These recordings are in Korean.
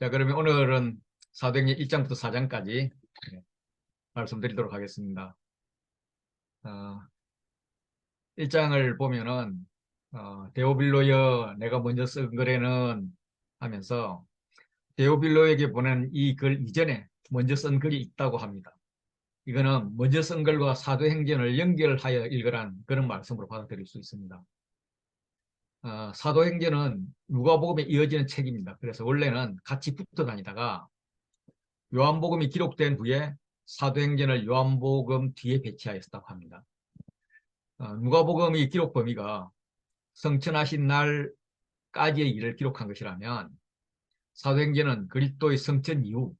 자, 그러면 오늘은 사도행전 1장부터 4장까지 말씀드리도록 하겠습니다. 1장을 보면은 데오빌로여 내가 먼저 쓴 글에는 하면서 데오빌로에게 보낸 이 글 이전에 먼저 쓴 글이 있다고 합니다. 이거는 먼저 쓴 글과 사도행전을 연결하여 읽으란 그런 말씀으로 받아들일 수 있습니다. 사도행전은 누가복음에 이어지는 책입니다. 그래서 원래는 같이 붙어 다니다가 요한복음이 기록된 후에 사도행전을 요한복음 뒤에 배치하였다고 합니다. 누가복음의 기록 범위가 성천하신 날까지의 일을 기록한 것이라면 사도행전은 그리스도의 성천 이후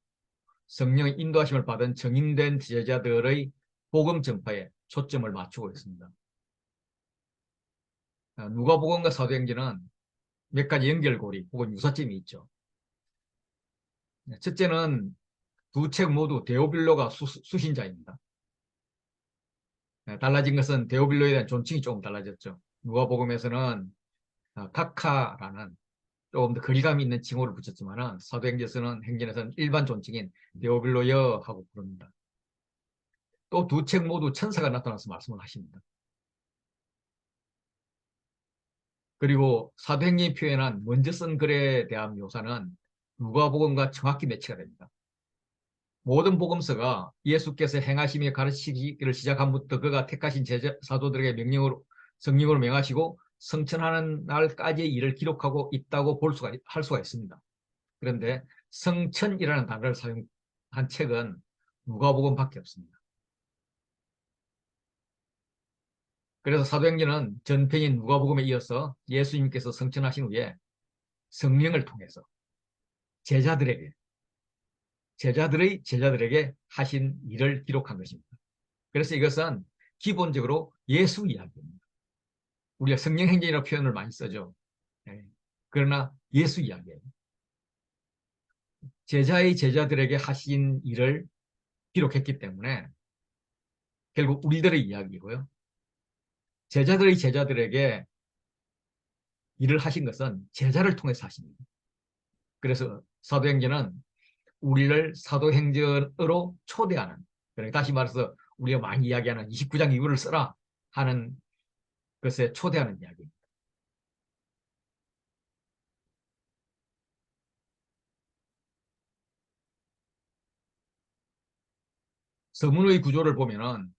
성령의 인도하심을 받은 정인된 제자들의 복음 전파에 초점을 맞추고 있습니다. 누가복음과 사도행전은 몇 가지 연결고리 혹은 유사점이 있죠. 첫째는 두 책 모두 데오빌로가 수신자입니다. 달라진 것은 데오빌로에 대한 존칭이 조금 달라졌죠. 누가복음에서는 카카라는 조금 더 거리감이 있는 칭호를 붙였지만 사도행전에서는 행전에서는 일반 존칭인 데오빌로여 하고 부릅니다. 또 두 책 모두 천사가 나타나서 말씀을 하십니다. 그리고 사도행전이 표현한 먼저 쓴 글에 대한 묘사는 누가복음과 정확히 매치가 됩니다. 모든 복음서가 예수께서 행하시며 가르치기를 시작함부터 그가 택하신 사도들에게 성령으로 명하시고 성천하는 날까지의 일을 기록하고 있다고 할 수가 있습니다. 그런데 성천이라는 단어를 사용한 책은 누가복음밖에 없습니다. 그래서 사도행전은 전편인 누가복음에 이어서 예수님께서 성천하신 후에 성령을 통해서 제자들에게 하신 일을 기록한 것입니다. 그래서 이것은 기본적으로 예수 이야기입니다. 우리가 성령행전이라고 표현을 많이 쓰죠. 그러나 예수 이야기예요. 제자들에게 하신 일을 기록했기 때문에 결국 우리들의 이야기고요. 제자들에게 일을 하신 것은 제자를 통해서 하십니다. 그래서 사도행전은 우리를 사도행전으로 초대하는, 그러니까 다시 말해서 우리가 많이 이야기하는 29장 이후를 써라 하는 것에 초대하는 이야기입니다. 서문의 구조를 보면은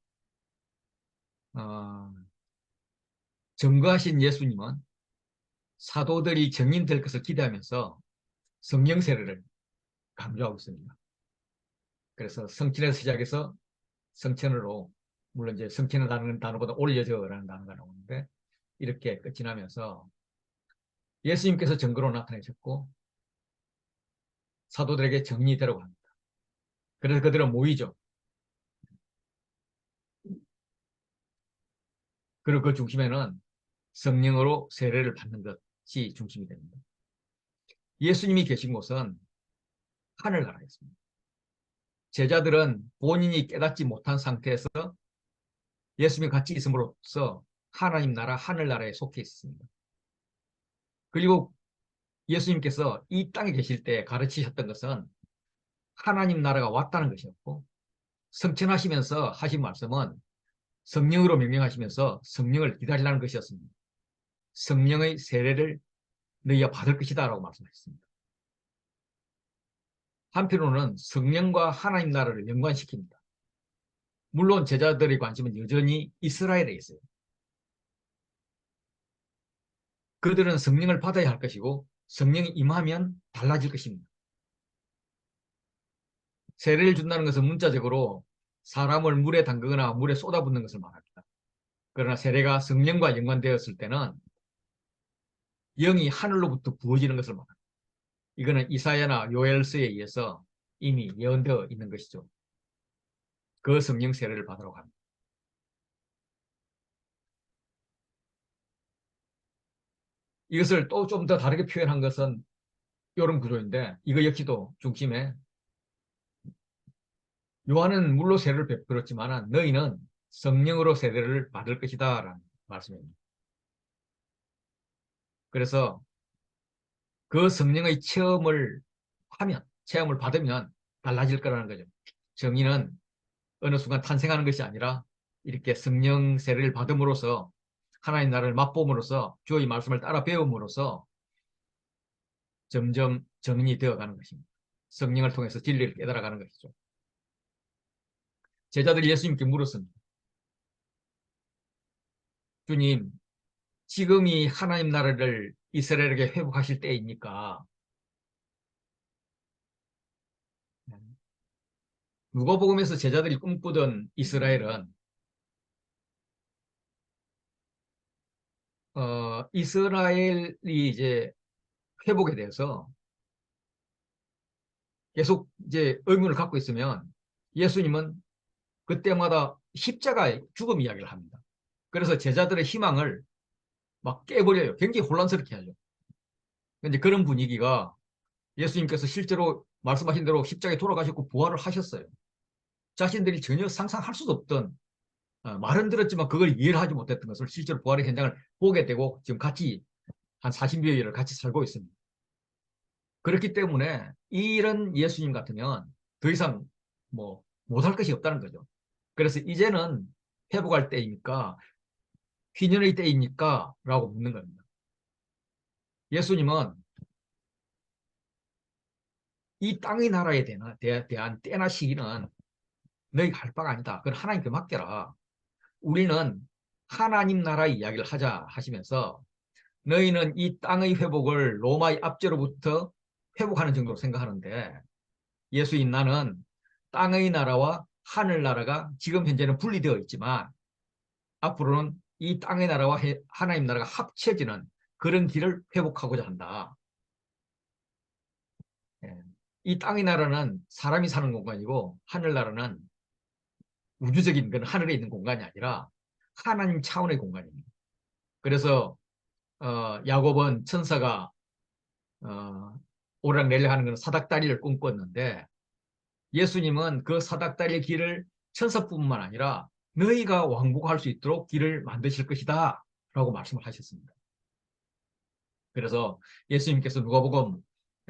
증거하신 예수님은 사도들이 정인될 것을 기대하면서 성령 세례를 강조하고 있습니다. 그래서 성천에서 시작해서 성천으로, 물론 이제 성천이라는 단어보다 올려져라는 단어가 나오는데 이렇게 끝이 나면서 예수님께서 증거로 나타내셨고 사도들에게 정리되라고 합니다. 그래서 그들은 모이죠. 그리고 그 중심에는 성령으로 세례를 받는 것이 중심이 됩니다. 예수님이 계신 곳은 하늘나라였습니다. 제자들은 본인이 깨닫지 못한 상태에서 예수님이 같이 있음으로써 하나님 나라, 하늘나라에 속해 있습니다. 그리고 예수님께서 이 땅에 계실 때 가르치셨던 것은 하나님 나라가 왔다는 것이었고, 성천하시면서 하신 말씀은 성령으로 명령하시면서 성령을 기다리라는 것이었습니다. 성령의 세례를 너희가 받을 것이다 라고 말씀하셨습니다. 한편으로는 성령과 하나님 나라를 연관시킵니다. 물론 제자들의 관심은 여전히 이스라엘에 있어요. 그들은 성령을 받아야 할 것이고 성령이 임하면 달라질 것입니다. 세례를 준다는 것은 문자적으로 사람을 물에 담그거나 물에 쏟아붓는 것을 말합니다. 그러나 세례가 성령과 연관되었을 때는 영이 하늘로부터 부어지는 것을 말합니다. 이거는 이사야나 요엘서에 의해서 이미 예언되어 있는 것이죠. 그 성령 세례를 받으러 갑니다. 이것을 또 좀 더 다르게 표현한 것은 이런 구조인데, 이거 역시도 중심에 요한은 물로 세례를 베풀었지만 너희는 성령으로 세례를 받을 것이다 라는 말씀입니다. 그래서 그 성령의 체험을 하면, 체험을 받으면 달라질 거라는 거죠. 정의는 어느 순간 탄생하는 것이 아니라 이렇게 성령 세례를 받음으로써 하나님 나라를 맛봄으로써 주의 말씀을 따라 배움으로써 점점 정인이 되어가는 것입니다. 성령을 통해서 진리를 깨달아가는 것이죠. 제자들이 예수님께 물었습니다. 주님, 지금이 하나님 나라를 이스라엘에게 회복하실 때입니까? 누가복음에서 제자들이 꿈꾸던 이스라엘은 이스라엘이 이제 회복에 대해서 계속 이제 의문을 갖고 있으면 예수님은 그때마다 십자가의 죽음 이야기를 합니다. 그래서 제자들의 희망을 막 깨버려요. 굉장히 혼란스럽게 하죠. 근데 그런 분위기가 예수님께서 실제로 말씀하신 대로 십자가에 돌아가셨고 부활을 하셨어요. 자신들이 전혀 상상할 수도 없던 말은 들었지만 그걸 이해를 하지 못했던 것을 실제로 부활의 현장을 보게 되고 지금 같이 한 40여일을 같이 살고 있습니다. 그렇기 때문에 이런 예수님 같으면 더 이상 뭐 못할 것이 없다는 거죠. 그래서 이제는 회복할 때입니까? 희년의 때입니까? 라고 묻는 겁니다. 예수님은 이 땅의 나라에 대한 때나 시기는 너희가 할 바가 아니다. 그건 하나님께 맡겨라. 우리는 하나님 나라 이야기를 하자 하시면서 너희는 이 땅의 회복을 로마의 압제로부터 회복하는 정도로 생각하는데 예수인 나는 땅의 나라와 하늘나라가 지금 현재는 분리되어 있지만 앞으로는 이 땅의 나라와 하나님 나라가 합쳐지는 그런 길을 회복하고자 한다. 예. 이 땅의 나라는 사람이 사는 공간이고 하늘나라는 우주적인 그 하늘에 있는 공간이 아니라 하나님 차원의 공간입니다. 그래서 야곱은 천사가 어, 오락내리하는 건 사닥다리를 꿈꿨는데 예수님은 그 사닥다리의 길을 천사뿐만 아니라 너희가 왕복할 수 있도록 길을 만드실 것이다 라고 말씀을 하셨습니다. 그래서 예수님께서 누가복음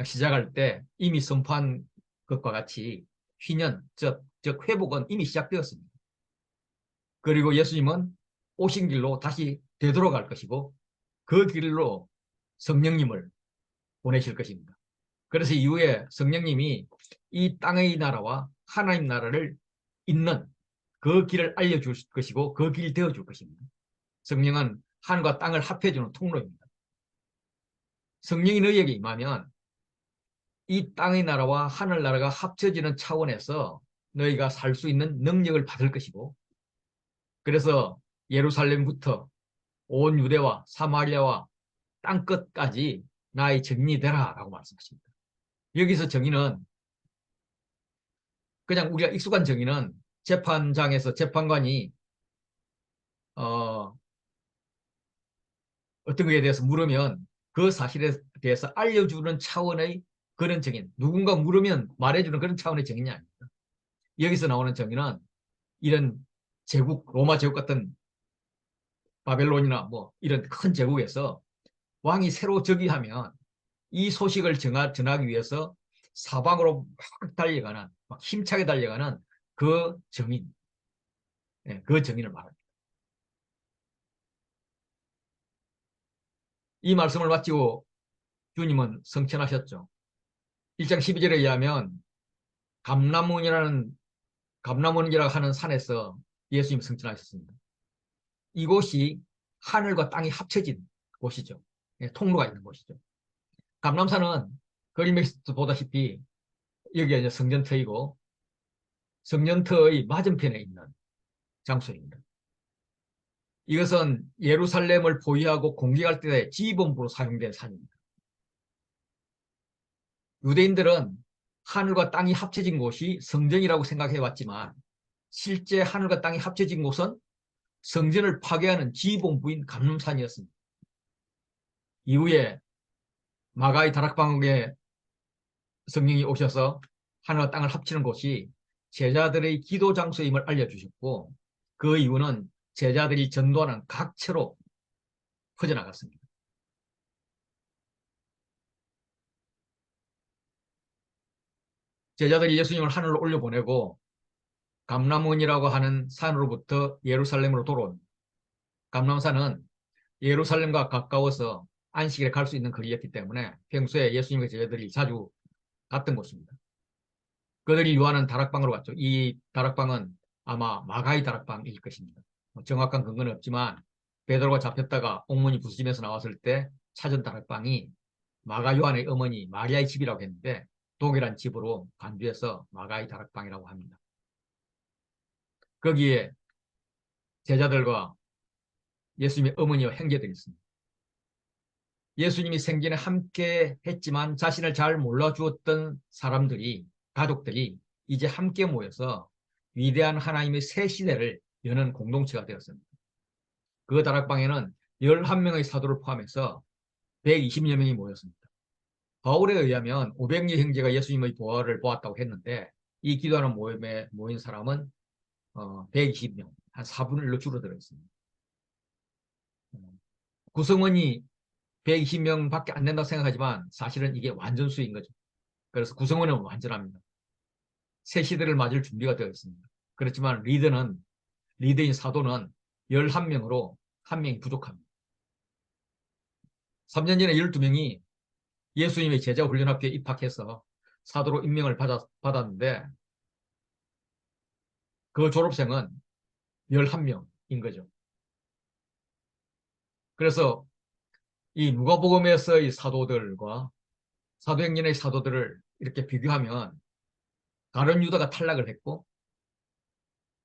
시작할 때 이미 선포한 것과 같이 희년, 즉 회복은 이미 시작되었습니다. 그리고 예수님은 오신 길로 다시 되돌아갈 것이고 그 길로 성령님을 보내실 것입니다. 그래서 이후에 성령님이 이 땅의 나라와 하나님 나라를 잇는 그 길을 알려줄 것이고 그 길이 되어줄 것입니다. 성령은 하늘과 땅을 합해주는 통로입니다. 성령이 너희에게 임하면 이 땅의 나라와 하늘나라가 합쳐지는 차원에서 너희가 살 수 있는 능력을 받을 것이고 그래서 예루살렘부터 온 유대와 사마리아와 땅끝까지 나의 증인이 되라 라고 말씀하십니다. 여기서 정의는 그냥 우리가 익숙한 정의는 재판장에서 재판관이 어, 어떤 것에 대해서 물으면 그 사실에 대해서 알려주는 차원의 그런 정의, 누군가 물으면 말해주는 그런 차원의 정의이 아닙니다. 여기서 나오는 정의는 이런 제국, 로마 제국 같은 바벨론이나 뭐 이런 큰 제국에서 왕이 새로 즉위하면 이 소식을 전하기 위해서 사방으로 막 달려가는, 막 힘차게 달려가는 그 정인, 그 정인을 말합니다. 이 말씀을 마치고 주님은 성천하셨죠. 1장 12절에 의하면 감람원이라는 감람원이라고 하는 산에서 예수님 성천하셨습니다. 이곳이 하늘과 땅이 합쳐진 곳이죠. 통로가 있는 곳이죠. 감람산은 그림에서 보다시피 여기가 이제 성전터이고 성전터의 맞은편에 있는 장소입니다. 이것은 예루살렘을 포위하고 공격할 때 지휘본부로 사용된 산입니다. 유대인들은 하늘과 땅이 합쳐진 곳이 성전이라고 생각해 왔지만 실제 하늘과 땅이 합쳐진 곳은 성전을 파괴하는 지휘본부인 감람산이었습니다. 이후에 마가의 다락방에 성령이 오셔서 하늘과 땅을 합치는 곳이 제자들의 기도 장소임을 알려주셨고 그 이유는 제자들이 전도하는 각처로 퍼져나갔습니다. 제자들이 예수님을 하늘로 올려보내고 감람원이라고 하는 산으로부터 예루살렘으로 돌아온 감람산은 예루살렘과 가까워서 안식일에 갈 수 있는 거리였기 때문에 평소에 예수님과 제자들이 자주 갔던 곳입니다. 그들이 유하는 다락방으로 갔죠. 이 다락방은 아마 마가이 다락방일 것입니다. 정확한 근거는 없지만 베드로가 잡혔다가 옥문이 부서지면서 나왔을 때 찾은 다락방이 마가 요한의 어머니 마리아의 집이라고 했는데 동일한 집으로 간주해서 마가이 다락방이라고 합니다. 거기에 제자들과 예수님의 어머니와 형제들이 있습니다. 예수님이 생전에 함께 했지만 자신을 잘 몰라주었던 사람들이, 가족들이 이제 함께 모여서 위대한 하나님의 새 시대를 여는 공동체가 되었습니다. 그 다락방에는 11명의 사도를 포함해서 120여 명이 모였습니다. 바울에 의하면 500여 형제가 예수님의 부활을 보았다고 했는데 이 기도하는 모임에 모인 사람은 120명, 한 4분의 1로 줄어들어 있습니다. 구성원이 120명밖에 안 된다고 생각하지만 사실은 이게 완전수인 거죠. 그래서 구성원은 완전합니다. 새 시대를 맞을 준비가 되어 있습니다. 그렇지만 리더인 사도는 11명으로 한 명이 부족합니다. 3년 전에 12명이 예수님의 제자 훈련학교에 입학해서 사도로 임명을 받았는데 그 졸업생은 11명인 거죠. 그래서 이 누가복음에서의 사도들과 사도행전의 사도들을 이렇게 비교하면 가룟 유다가 탈락을 했고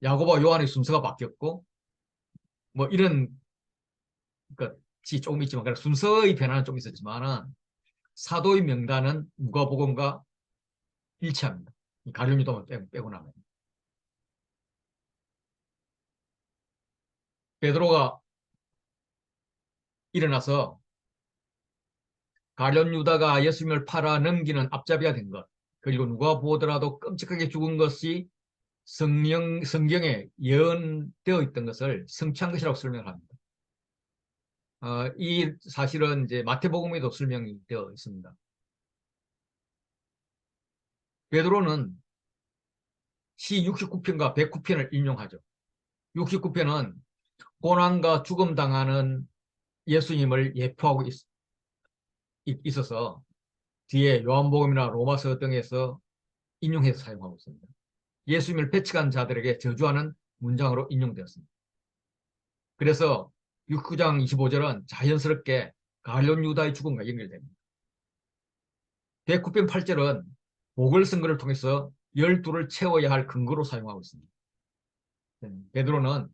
야고보와 요한의 순서가 바뀌었고 뭐 이런 것이 조금 있지만 그러니까 순서의 변화는 좀 있었지만은 사도의 명단은 누가복음과 일치합니다. 가룟 유다만 빼고 나면 베드로가 일어나서 가룟 유다가 예수님을 팔아 넘기는 앞잡이가 된 것, 그리고 누가 보더라도 끔찍하게 죽은 것이 성경에 예언되어 있던 것을 성취한 것이라고 설명을 합니다. 이 사실은 이제 마태복음에도 설명이 되어 있습니다. 베드로는 시 69편과 109편을 인용하죠. 69편은 고난과 죽음 당하는 예수님을 예표하고 있어서 뒤에 요한복음이나 로마서 등에서 인용해서 사용하고 있습니다. 예수님을 배척한 자들에게 저주하는 문장으로 인용되었습니다. 그래서 69장 25절은 자연스럽게 가룟 유다의 죽음과 연결됩니다. 109편 8절은 보궐선거를 통해서 12를 채워야 할 근거로 사용하고 있습니다. 베드로는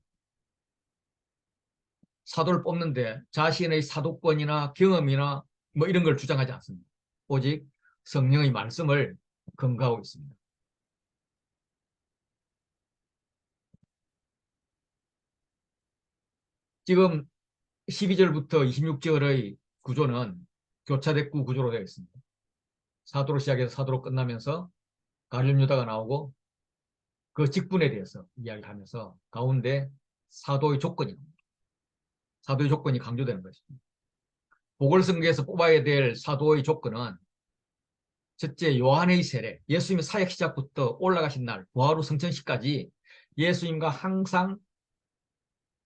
사도를 뽑는데 자신의 사도권이나 경험이나 뭐 이런 걸 주장하지 않습니다. 오직 성령의 말씀을 근거하고 있습니다. 지금 12절부터 26절의 구조는 교차대구 구조로 되어 있습니다. 사도로 시작해서 사도로 끝나면서 가룟 유다가 나오고 그 직분에 대해서 이야기를 하면서 가운데 사도의 조건이 사도의 조건이 강조되는 것입니다. 보궐선거에서 뽑아야 될 사도의 조건은 첫째 요한의 세례, 예수님의 사역 시작부터 올라가신 날 부활 후 성천시까지 예수님과 항상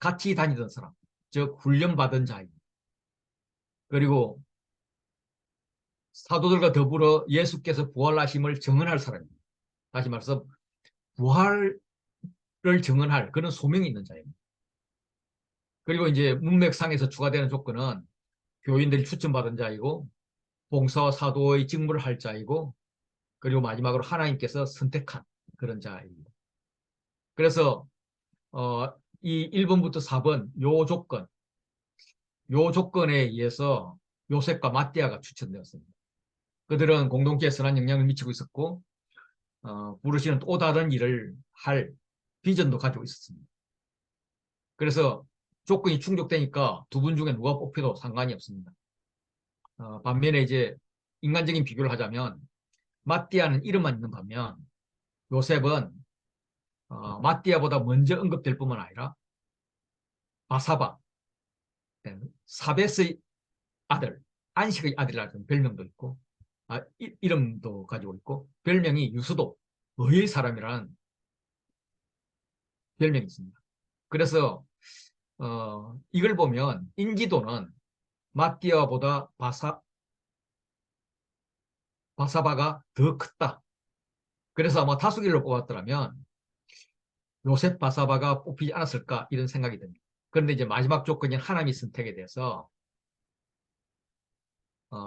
같이 다니던 사람, 즉 훈련받은 자입니다. 그리고 사도들과 더불어 예수께서 부활하심을 증언할 사람입니다. 다시 말해서 부활을 증언할 그런 소명이 있는 자입니다. 그리고 이제 문맥상에서 추가되는 조건은 교인들이 추천받은 자이고 봉사와 사도의 직무를 할 자이고 그리고 마지막으로 하나님께서 선택한 그런 자입니다. 그래서 이 1번부터 4번 요 조건에 의해서 요셉과 마띠아가 추천되었습니다. 그들은 공동체에 선한 영향을 미치고 있었고 부르시는 또 다른 일을 할 비전도 가지고 있었습니다. 그래서 조건이 충족되니까 두 분 중에 누가 뽑혀도 상관이 없습니다. 반면에 이제 인간적인 비교를 하자면 마띠아는 이름만 있는 반면 요셉은 마띠아보다 먼저 언급될 뿐만 아니라 바사바, 사벳의 아들, 안식의 아들이라는 별명도 있고 이름도 가지고 있고 별명이 유수도, 의의 사람이라는 별명이 있습니다. 그래서 이걸 보면 인지도는 마띠아보다 바사바가 더 컸다. 그래서 아마 다수결로 뽑았더라면 요셉 바사바가 뽑히지 않았을까 이런 생각이 듭니다. 그런데 이제 마지막 조건인 하나님 선택에 대해서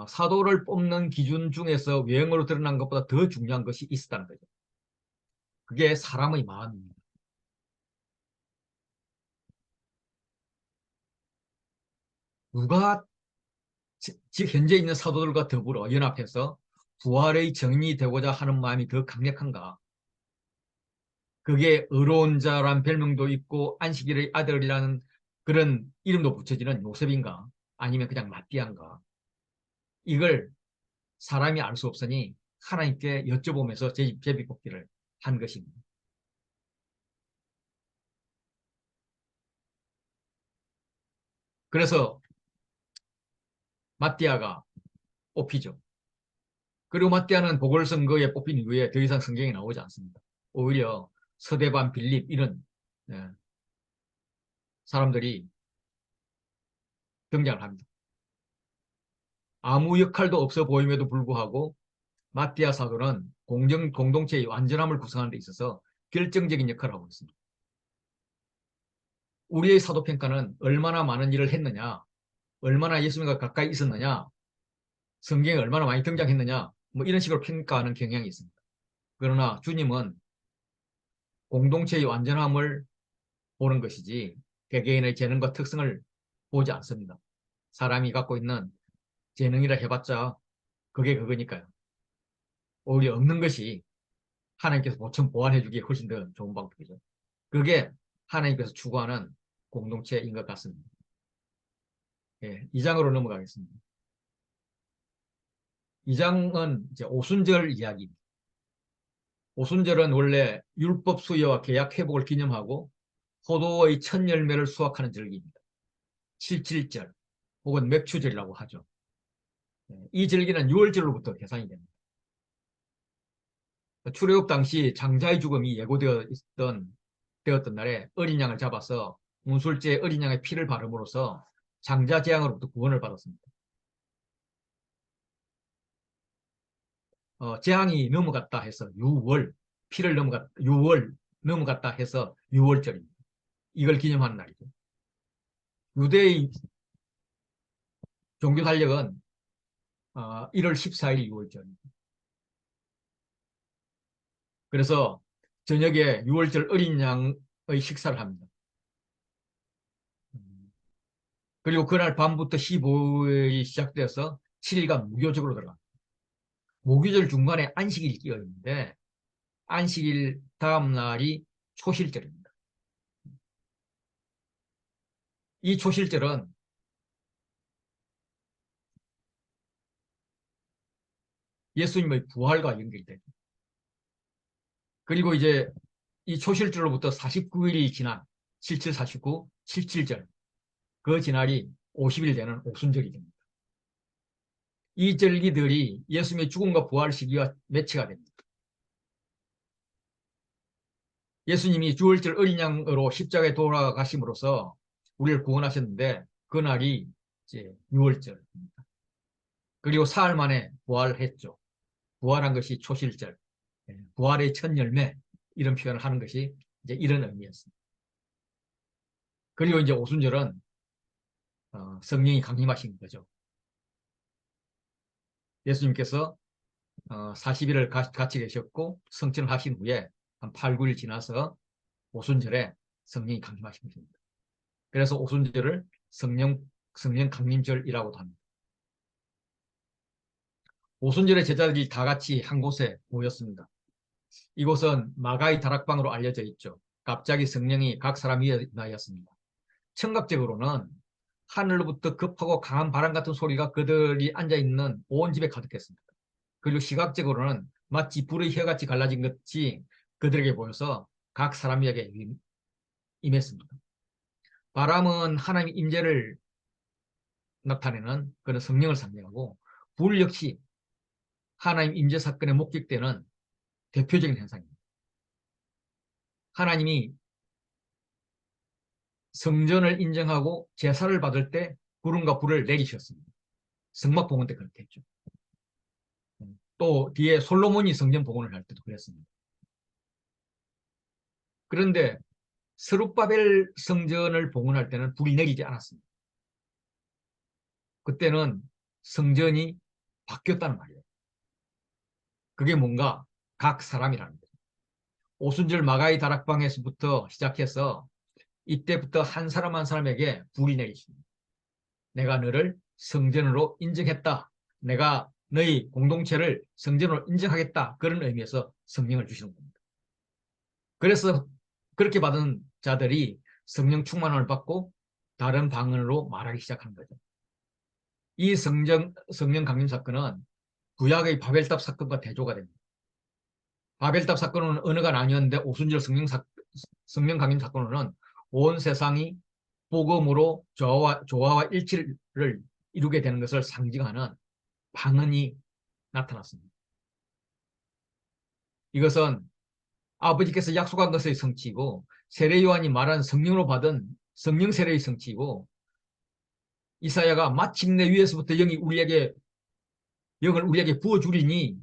사도를 뽑는 기준 중에서 외형으로 드러난 것보다 더 중요한 것이 있었다는 거죠. 그게 사람의 마음입니다. 누가 현재 있는 사도들과 더불어 연합해서 부활의 정인이 되고자 하는 마음이 더 강력한가? 그게 의로운 자란 별명도 있고 안식일의 아들이라는 그런 이름도 붙여지는 요셉인가? 아니면 그냥 마띠아인가? 이걸 사람이 알 수 없으니 하나님께 여쭤보면서 제비뽑기를 한 것입니다. 그래서 마띠아가 뽑히죠. 그리고 마띠아는 보궐선거에 뽑힌 이후에 더 이상 성경에 나오지 않습니다. 오히려 서대반, 빌립 이런 예, 사람들이 등장을 합니다. 아무 역할도 없어 보임에도 불구하고 마띠아 사도는 공동체의 완전함을 구성하는 데 있어서 결정적인 역할을 하고 있습니다. 우리의 사도평가는 얼마나 많은 일을 했느냐, 얼마나 예수님과 가까이 있었느냐, 성경에 얼마나 많이 등장했느냐, 뭐 이런 식으로 평가하는 경향이 있습니다. 그러나 주님은 공동체의 완전함을 보는 것이지 개개인의 재능과 특성을 보지 않습니다. 사람이 갖고 있는 재능이라 해봤자 그게 그거니까요. 오히려 없는 것이 하나님께서 보충 보완해 주기에 훨씬 더 좋은 방법이죠. 그게 하나님께서 추구하는 공동체인 것 같습니다. 예, 2장으로 넘어가겠습니다. 2장은 이제 오순절 이야기입니다. 오순절은 원래 율법 수여와 계약 회복을 기념하고 포도의 첫 열매를 수확하는 절기입니다. 칠칠절 혹은 맥추절이라고 하죠. 예, 이 절기는 6월절로부터 계산이 됩니다. 출애굽 당시 장자의 죽음이 되었던 날에 어린 양을 잡아서 문술제에 어린 양의 피를 바름으로써 장자 재앙으로부터 구원을 받았습니다. 재앙이 넘어갔다 해서 6월, 피를 넘어갔다, 6월 넘어갔다 해서 6월절입니다. 이걸 기념하는 날이죠. 유대의 종교 달력은 1월 14일 6월절입니다. 그래서 저녁에 6월절 어린 양의 식사를 합니다. 그리고 그날 밤부터 15일이 시작돼서 7일간 무교적으로 들어갑니다. 무교절 중간에 안식일이 끼어 있는데 안식일 다음 날이 초실절입니다. 이 초실절은 예수님의 부활과 연결됩니다. 그리고 이제 이 초실절로부터 49일이 지난 7749, 77절 그 지날이 50일 되는 오순절이 됩니다. 이 절기들이 예수님의 죽음과 부활 시기와 매치가 됩니다. 예수님이 주월절 어린 양으로 십자가에 돌아가심으로써 우리를 구원하셨는데 그날이 이제 6월절입니다. 그리고 사흘 만에 부활했죠. 부활한 것이 초실절, 부활의 첫 열매 이런 표현을 하는 것이 이제 이런 의미였습니다. 그리고 이제 오순절은 성령이 강림하신 거죠. 예수님께서 40일을 같이 계셨고 성천을 하신 후에 한 8, 9일 지나서 오순절에 성령이 강림하신 것입니다. 그래서 오순절을 성령 강림절이라고도 합니다. 오순절에 제자들이 다 같이 한 곳에 모였습니다. 이곳은 마가의 다락방으로 알려져 있죠. 갑자기 성령이 각 사람 위에 나였습니다. 청각적으로는 하늘로부터 급하고 강한 바람 같은 소리가 그들이 앉아있는 온 집에 가득했습니다. 그리고 시각적으로는 마치 불의 혀같이 갈라진 것이 그들에게 보여서 각 사람에게 임했습니다. 바람은 하나님의 임재를 나타내는 그런 성령을 상징하고 불 역시 하나님 임재 사건에 목격되는 대표적인 현상입니다. 하나님이 성전을 인정하고 제사를 받을 때 구름과 불을 내리셨습니다. 성막 봉헌 때 그렇게 했죠. 또 뒤에 솔로몬이 성전 봉헌을 할 때도 그랬습니다. 그런데 스룹바벨 성전을 봉헌할 때는 불이 내리지 않았습니다. 그때는 성전이 바뀌었다는 말이에요. 그게 뭔가 각 사람이라는 거죠. 오순절 마가이 다락방에서부터 시작해서 이때부터 한 사람 한 사람에게 불이 내리십니다. 내가 너를 성전으로 인정했다. 내가 너희 공동체를 성전으로 인정하겠다. 그런 의미에서 성령을 주시는 겁니다. 그래서 그렇게 받은 자들이 성령 충만을 받고 다른 방언으로 말하기 시작하는 거죠. 이 성령 강림 사건은 구약의 바벨탑 사건과 대조가 됩니다. 바벨탑 사건은 언어가 나뉘었는데 오순절 성령 강림 사건은 온 세상이 복음으로 조화와 일치를 이루게 되는 것을 상징하는 방언이 나타났습니다. 이것은 아버지께서 약속한 것의 성취이고 세례 요한이 말한 성령으로 받은 성령 세례의 성취이고 이사야가 마침내 위에서부터 영을 우리에게 부어주리니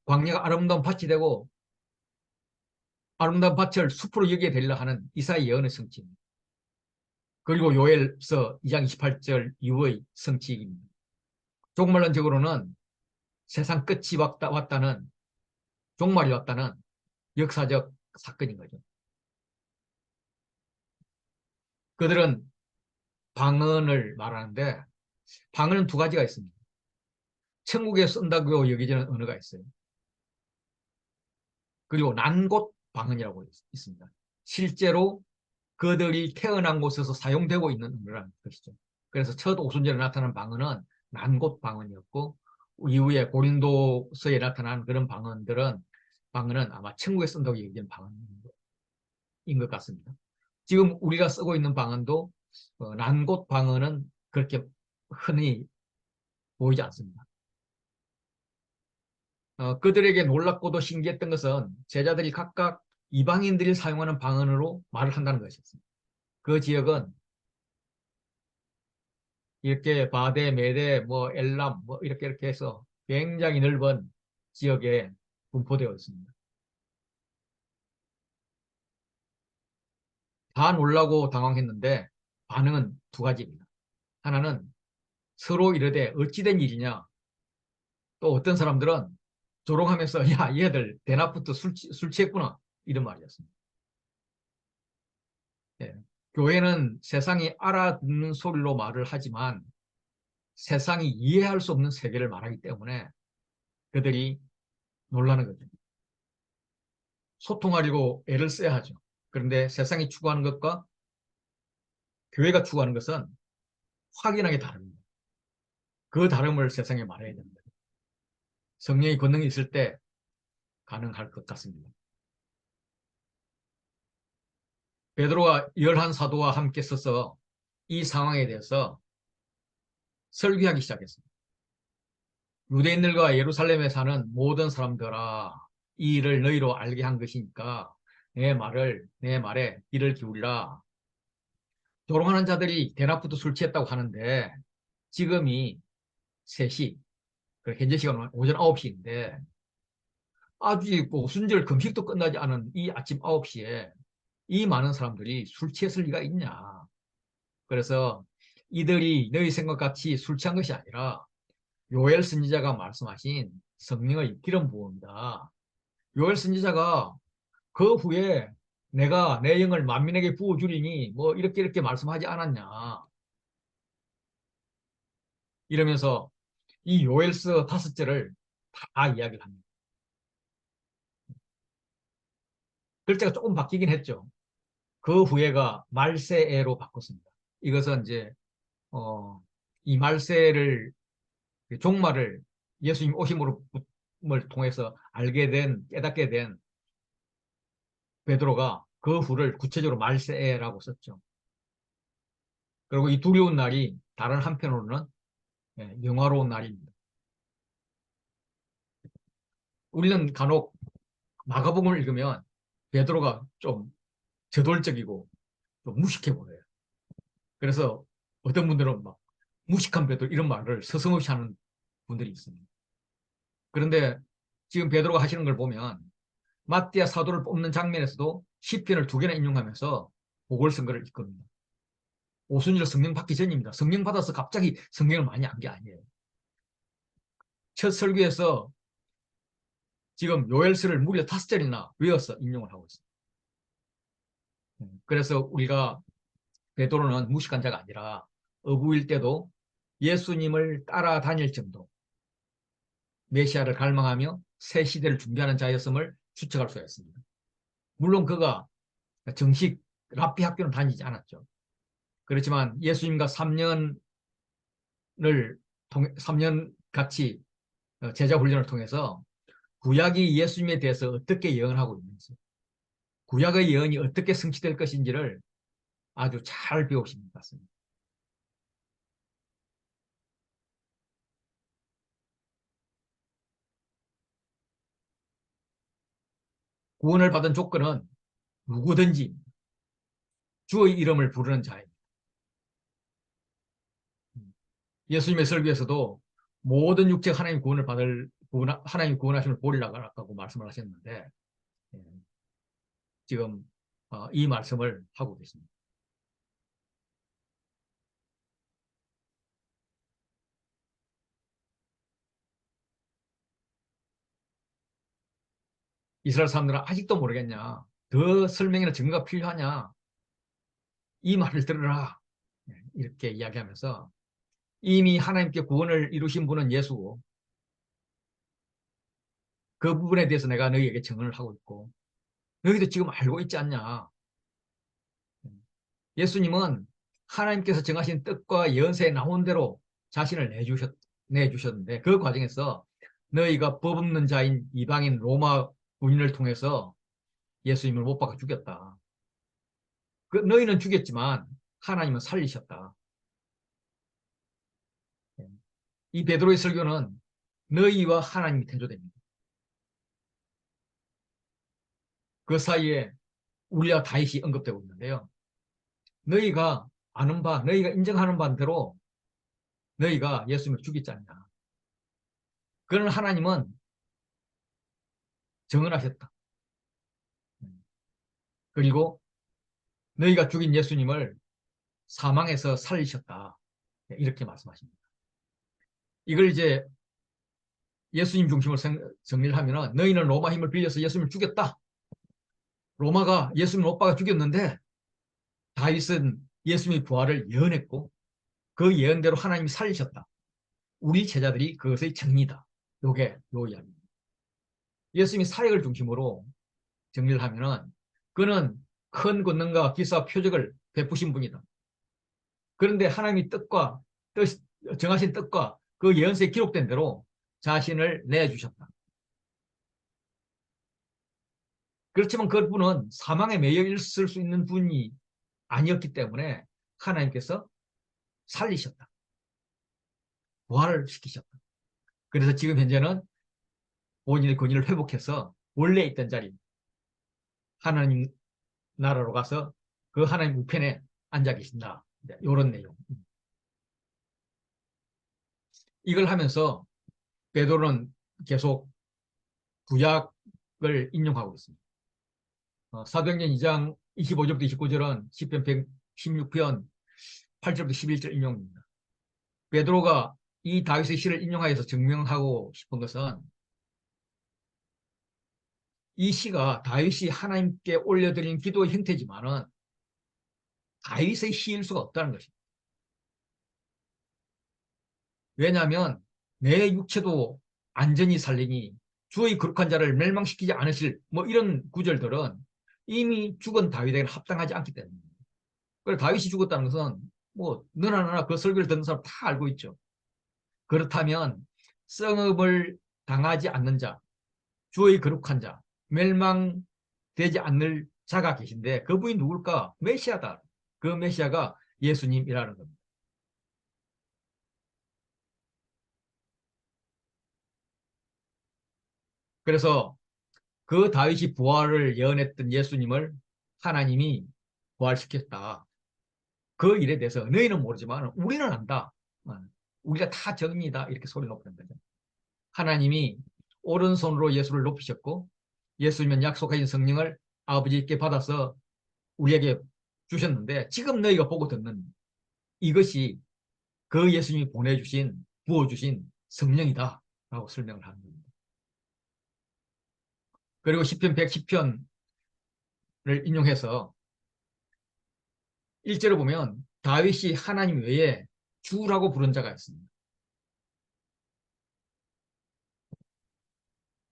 광야가 아름다운 밭이 되고 아름다운 밭을 숲으로 여기게 되리라 하는 이사야 예언의 성취입니다. 그리고 요엘서 2장 28절 이후의 성취입니다. 종말론적으로는 세상 끝이 왔다는 종말이 왔다는 역사적 사건인 거죠. 그들은 방언을 말하는데 방언은 두 가지가 있습니다. 천국에 쓴다고 여겨지는 언어가 있어요. 그리고 난곳 방언이라고 있습니다. 실제로 그들이 태어난 곳에서 사용되고 있는 언어라는 것이죠. 그래서 첫 오순절에 나타난 방언은 난곳 방언이었고 이후에 고린도서에 나타난 그런 방언은 아마 천국에 쓴다고 여겨지는 방언인 것 같습니다. 지금 우리가 쓰고 있는 방언도 난곳 방언은 그렇게 흔히 보이지 않습니다. 그들에게 놀랍고도 신기했던 것은 제자들이 각각 이방인들이 사용하는 방언으로 말을 한다는 것이었습니다. 그 지역은 이렇게 바데, 메데, 뭐 엘람, 뭐 이렇게 해서 굉장히 넓은 지역에 분포되어 있습니다. 다 놀라고 당황했는데 반응은 두 가지입니다. 하나는 서로 이르되 어찌된 일이냐. 또 어떤 사람들은 조롱하면서 야 얘들 대낮부터 술 취했구나 이런 말이었습니다. 예. 교회는 세상이 알아듣는 소리로 말을 하지만 세상이 이해할 수 없는 세계를 말하기 때문에 그들이 놀라는 거죠. 소통하려고 애를 써야 하죠. 그런데 세상이 추구하는 것과 교회가 추구하는 것은 확연하게 다릅니다. 그 다름을 세상에 말해야 됩니다. 성령의 권능이 있을 때 가능할 것 같습니다. 베드로가 11사도와 함께 서서 이 상황에 대해서 설교하기 시작했습니다. 유대인들과 예루살렘에 사는 모든 사람들아 이 일을 너희로 알게 한 것이니까 내 말에 귀를 기울이라. 조롱하는 자들이 대낮부터 술 취했다고 하는데 지금이 3시, 현재 시간은 오전 9시인데 아주 순절 금식도 끝나지 않은 이 아침 9시에 이 많은 사람들이 술 취했을 리가 있냐. 그래서 이들이 너희 생각같이 술 취한 것이 아니라 요엘 선지자가 말씀하신 성령의 기름 부음이다. 요엘 선지자가 그 후에 내가 내 영을 만민에게 부어주리니 뭐 이렇게 말씀하지 않았냐. 이러면서 이 요엘서 5절을 다 이야기를 합니다. 글자가 조금 바뀌긴 했죠. 그 후에가 말세에로 바꿨습니다. 이것은 이제 이 말세를 종말을 예수님 오심을 통해서 깨닫게 된 베드로가 그 후를 구체적으로 말세에라고 썼죠. 그리고 이 두려운 날이 다른 한편으로는 영화로운 날입니다. 우리는 간혹 마가복음을 읽으면 베드로가 좀 저돌적이고 좀 무식해 보여요. 그래서 어떤 분들은 막 무식한 베드로 이런 말을 서슴없이 하는 분들이 있습니다. 그런데 지금 베드로가 하시는 걸 보면 마띠아 사도를 뽑는 장면에서도 시편을 2개나 인용하면서 보궐선거를 이끕니다. 오순절 성령 받기 전입니다. 성령 받아서 갑자기 성령을 많이 안 게 아니에요. 첫 설교에서 지금 요엘서를 무려 5절이나 외워서 인용을 하고 있습니다. 그래서 우리가 베드로는 무식한 자가 아니라 어부일 때도 예수님을 따라다닐 정도 메시아를 갈망하며 새 시대를 준비하는 자였음을 추측할 수가 있습니다. 물론 그가 정식 랍비 학교는 다니지 않았죠. 그렇지만 예수님과 3년 3년 같이 제자 훈련을 통해서 구약이 예수님에 대해서 어떻게 예언하고 있는지, 구약의 예언이 어떻게 성취될 것인지를 아주 잘 배우신 것 같습니다. 구원을 받은 조건은 누구든지 주의 이름을 부르는 자입니다. 예수님의 설교에서도 모든 육체 하나님 구원을 받을 하나님 구원하심을 보리라고 말씀을 하셨는데 예, 지금 이 말씀을 하고 계십니다. 이스라엘 사람들은 아직도 모르겠냐? 더 설명이나 증거가 필요하냐? 이 말을 들으라. 이렇게 이야기하면서 이미 하나님께 구원을 이루신 분은 예수고 그 부분에 대해서 내가 너희에게 증언을 하고 있고 너희도 지금 알고 있지 않냐? 예수님은 하나님께서 정하신 뜻과 연세에 나온 대로 자신을 내주셨는데 그 과정에서 너희가 법 없는 자인 이방인 로마 군인을 통해서 예수님을 못 박아 죽였다. 너희는 죽였지만 하나님은 살리셨다. 이 베드로의 설교는 너희와 하나님이 태조됩니다. 그 사이에 우리와 다윗이 언급되고 있는데요. 너희가 아는 바, 너희가 인정하는 바대로 너희가 예수님을 죽였지 않냐. 그러나 하나님은 정언하셨다. 그리고 너희가 죽인 예수님을 사망에서 살리셨다. 이렇게 말씀하십니다. 이걸 이제 예수님 중심으로 정리를 하면 너희는 로마 힘을 빌려서 예수님을 죽였다. 로마가 예수님 오빠가 죽였는데 다윗은 예수님의 부활을 예언했고 그 예언대로 하나님이 살리셨다. 우리 제자들이 그것의 정리다. 요게 요 이야기입니다. 예수님이 사역을 중심으로 정리를 하면은 그는 큰 권능과 기사와 표적을 베푸신 분이다. 그런데 하나님의 정하신 뜻과 그 예언서에 기록된 대로 자신을 내주셨다. 그렇지만 그분은 사망에 매여 있을 수 있는 분이 아니었기 때문에 하나님께서 살리셨다. 부활을 시키셨다. 그래서 지금 현재는 본인의 권위를 회복해서 원래 있던 자리 하나님 나라로 가서 그 하나님 우편에 앉아 계신다. 이런 내용. 이걸 하면서 베드로는 계속 구약을 인용하고 있습니다. 사도행전 2장 25절부터 29절은 시편 116편 8절부터 11절 인용입니다. 베드로가 이 다윗의 시를 인용하여서 증명하고 싶은 것은 이 시가 다윗이 하나님께 올려드린 기도의 형태지만은 다윗의 시일 수가 없다는 것입니다. 왜냐하면 내 육체도 안전히 살리니 주의 거룩한 자를 멸망시키지 않으실 뭐 이런 구절들은 이미 죽은 다윗에게 합당하지 않기 때문입니다. 그래서 다윗이 죽었다는 것은 뭐 너나 나나 그 설교를 듣는 사람 다 알고 있죠. 그렇다면 썩음을 당하지 않는 자, 주의 거룩한 자, 멸망되지 않을 자가 계신데 그분이 누굴까? 메시아다. 그 메시아가 예수님이라는 겁니다. 그래서 그 다윗이 부활을 예언했던 예수님을 하나님이 부활시켰다. 그 일에 대해서 너희는 모르지만 우리는 안다. 우리가 다 정의다. 이렇게 소리 높이는 거죠. 하나님이 오른손으로 예수를 높이셨고 예수님은 약속하신 성령을 아버지께 받아서 우리에게 주셨는데 지금 너희가 보고 듣는 이것이 그 예수님이 보내주신 부어주신 성령이다 라고 설명을 합니다. 그리고 시편 110편을 인용해서 1절을 보면 다윗이 하나님 외에 주라고 부른 자가 있습니다.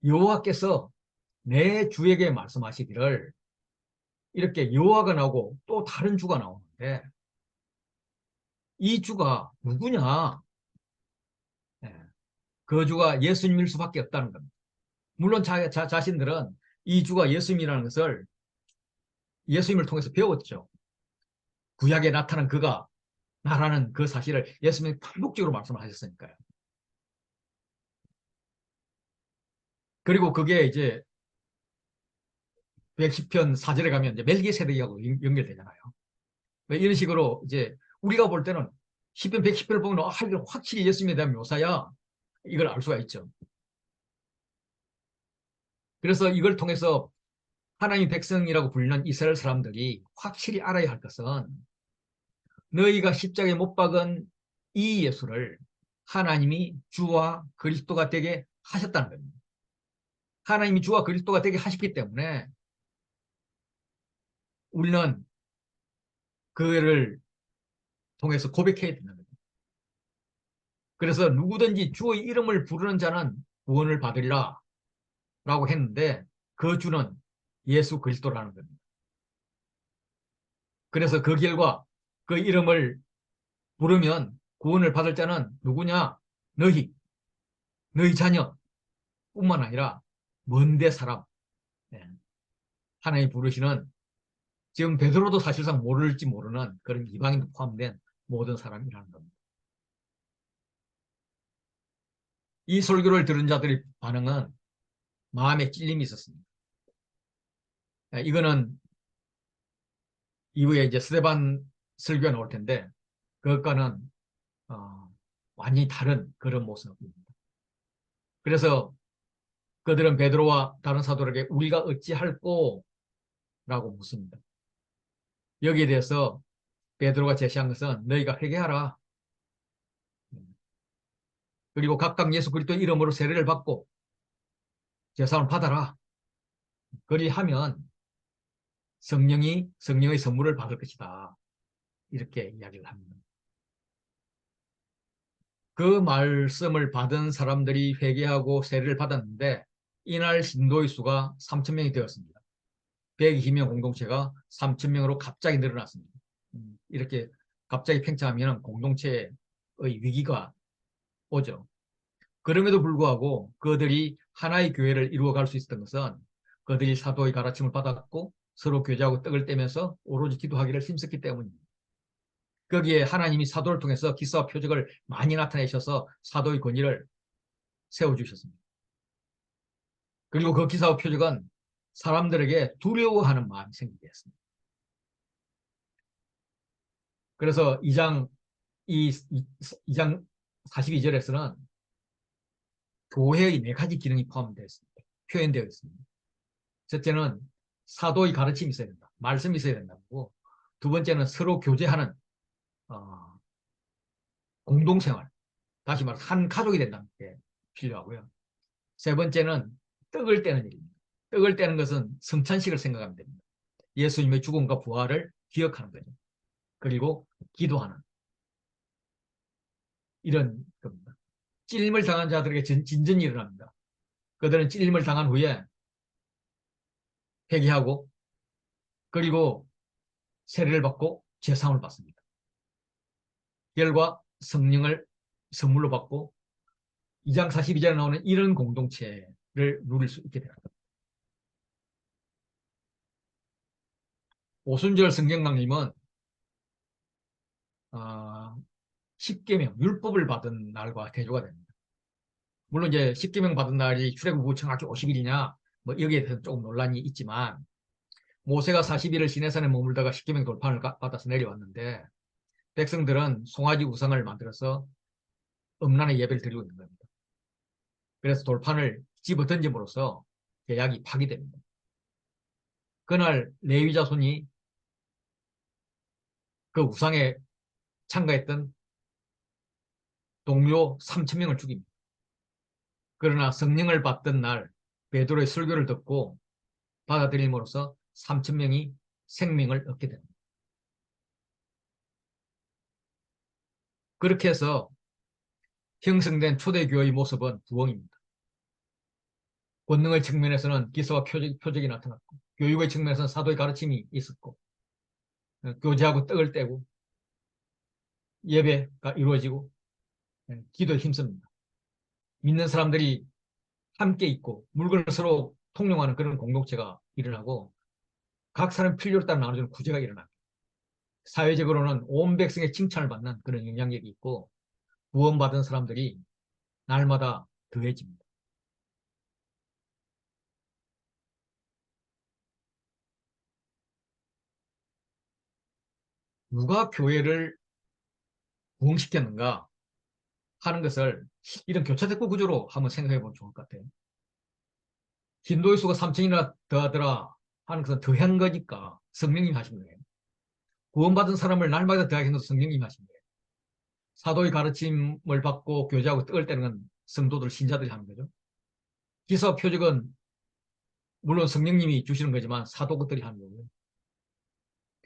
여호와께서 내 주에게 말씀하시기를 이렇게 여호와가 나오고 또 다른 주가 나오는데 이 주가 누구냐? 예, 그 주가 예수님일 수밖에 없다는 겁니다. 물론 자신들은 이 주가 예수님이라는 것을 예수님을 통해서 배웠죠. 구약에 나타난 그가 나라는 그 사실을 예수님이 반복적으로 말씀을 하셨으니까요. 그리고 그게 이제 110편 4절에 가면 이제 멜기세덱하고 연결되잖아요. 이런 식으로 이제 우리가 볼 때는 10편 110편을 보면 이건 확실히 예수님에 대한 묘사야. 이걸 알 수가 있죠. 그래서 이걸 통해서 하나님 백성이라고 불리는 이스라엘 사람들이 확실히 알아야 할 것은 너희가 십자가에 못 박은 이 예수를 하나님이 주와 그리스도가 되게 하셨다는 겁니다. 하나님이 주와 그리스도가 되게 하셨기 때문에 우리는 그를 통해서 고백해야 되는 거죠. 그래서 누구든지 주의 이름을 부르는 자는 구원을 받으리라 라고 했는데 그 주는 예수 그리스도라는 겁니다. 그래서 그 결과 그 이름을 부르면 구원을 받을 자는 누구냐? 너희 자녀 뿐만 아니라 먼데 사람, 예. 하나님 부르시는 지금 베드로도 사실상 모를지 모르는 그런 이방인도 포함된 모든 사람이라는 겁니다. 이 설교를 들은 자들의 반응은 마음에 찔림이 있었습니다. 예, 이거는 이후에 이제 스데반 설교가 나올 텐데 그것과는 어, 완전히 다른 그런 모습입니다. 그래서 그들은 베드로와 다른 사도에게 우리가 어찌할꼬? 라고 묻습니다. 여기에 대해서 베드로가 제시한 것은 너희가 회개하라. 그리고 각각 예수 그리스도 이름으로 세례를 받고 제사를 받아라. 그리하면 성령의 선물을 받을 것이다. 이렇게 이야기를 합니다. 그 말씀을 받은 사람들이 회개하고 세례를 받았는데 이날 신도의 수가 3천 명이 되었습니다. 120명 공동체가 3천 명으로 갑자기 늘어났습니다. 이렇게 갑자기 팽창하면 공동체의 위기가 오죠. 그럼에도 불구하고 그들이 하나의 교회를 이루어갈 수 있었던 것은 그들이 사도의 가르침을 받았고 서로 교제하고 떡을 떼면서 오로지 기도하기를 힘썼기 때문입니다. 거기에 하나님이 사도를 통해서 기사와 표적을 많이 나타내셔서 사도의 권위를 세워주셨습니다. 그리고 그 기사와 표적은 사람들에게 두려워하는 마음이 생기게 했습니다. 그래서 2장 42절에서는 교회의 4가지 기능이 포함되어 있습니다. 표현되어 있습니다. 첫째는 사도의 가르침이 있어야 된다. 말씀이 있어야 된다고. 두 번째는 서로 교제하는 어, 공동생활. 다시 말해서 한 가족이 된다는 게 필요하고요. 세 번째는 떡을 떼는 일입니다. 떡을 떼는 것은 성찬식을 생각하면 됩니다. 예수님의 죽음과 부활을 기억하는 거죠. 그리고 기도하는 이런 겁니다. 찔림을 당한 자들에게 진전이 일어납니다. 그들은 찔림을 당한 후에 회개하고 그리고 세례를 받고 제사함을 받습니다. 결과 성령을 선물로 받고 2장 42절에 나오는 이런 공동체를 누릴 수 있게 됩니다. 오순절 성경강림은 10계명 율법을 받은 날과 대조가 됩니다. 물론 이제 10계명 받은 날이 출애굽 정확히 50일이냐, 뭐 여기에 대해서 조금 논란이 있지만, 모세가 40일을 시내산에 머물다가 10계명 돌판을 받아서 내려왔는데, 백성들은 송아지 우상을 만들어서 음란의 예배를 드리고 있는 겁니다. 그래서 돌판을 집어 던짐으로써 계약이 파기됩니다. 그날 레위 자손이 그 우상에 참가했던 동료 3천 명을 죽입니다. 그러나 성령을 받던 날 베드로의 설교를 듣고 받아들임으로써 3천 명이 생명을 얻게 됩니다. 그렇게 해서 형성된 초대교회의 모습은 부흥입니다. 권능의 측면에서는 기사와 표적이 나타났고, 교육의 측면에서는 사도의 가르침이 있었고, 교제하고 떡을 떼고 예배가 이루어지고, 기도에 힘씁니다. 믿는 사람들이 함께 있고 물건을 서로 통용하는 그런 공동체가 일어나고, 각 사람 필요에 따라 나눠주는 구제가 일어납니다. 사회적으로는 온 백성의 칭찬을 받는 그런 영향력이 있고, 구원받은 사람들이 날마다 더해집니다. 누가 교회를 부흥시켰는가 하는 것을 이런 교차대포 구조로 한번 생각해 보면 좋을 것 같아요. 힌도의 수가 3천이나 더하더라 하는 것은 더한 거니까 성령님이 하신 거예요. 구원받은 사람을 날마다 더하게 해서 성령님이 하신 거예요. 사도의 가르침을 받고 교제하고 떡을 떼는 건 성도들, 신자들이 하는 거죠. 기사 표적은 물론 성령님이 주시는 거지만 사도들이 하는 거고요.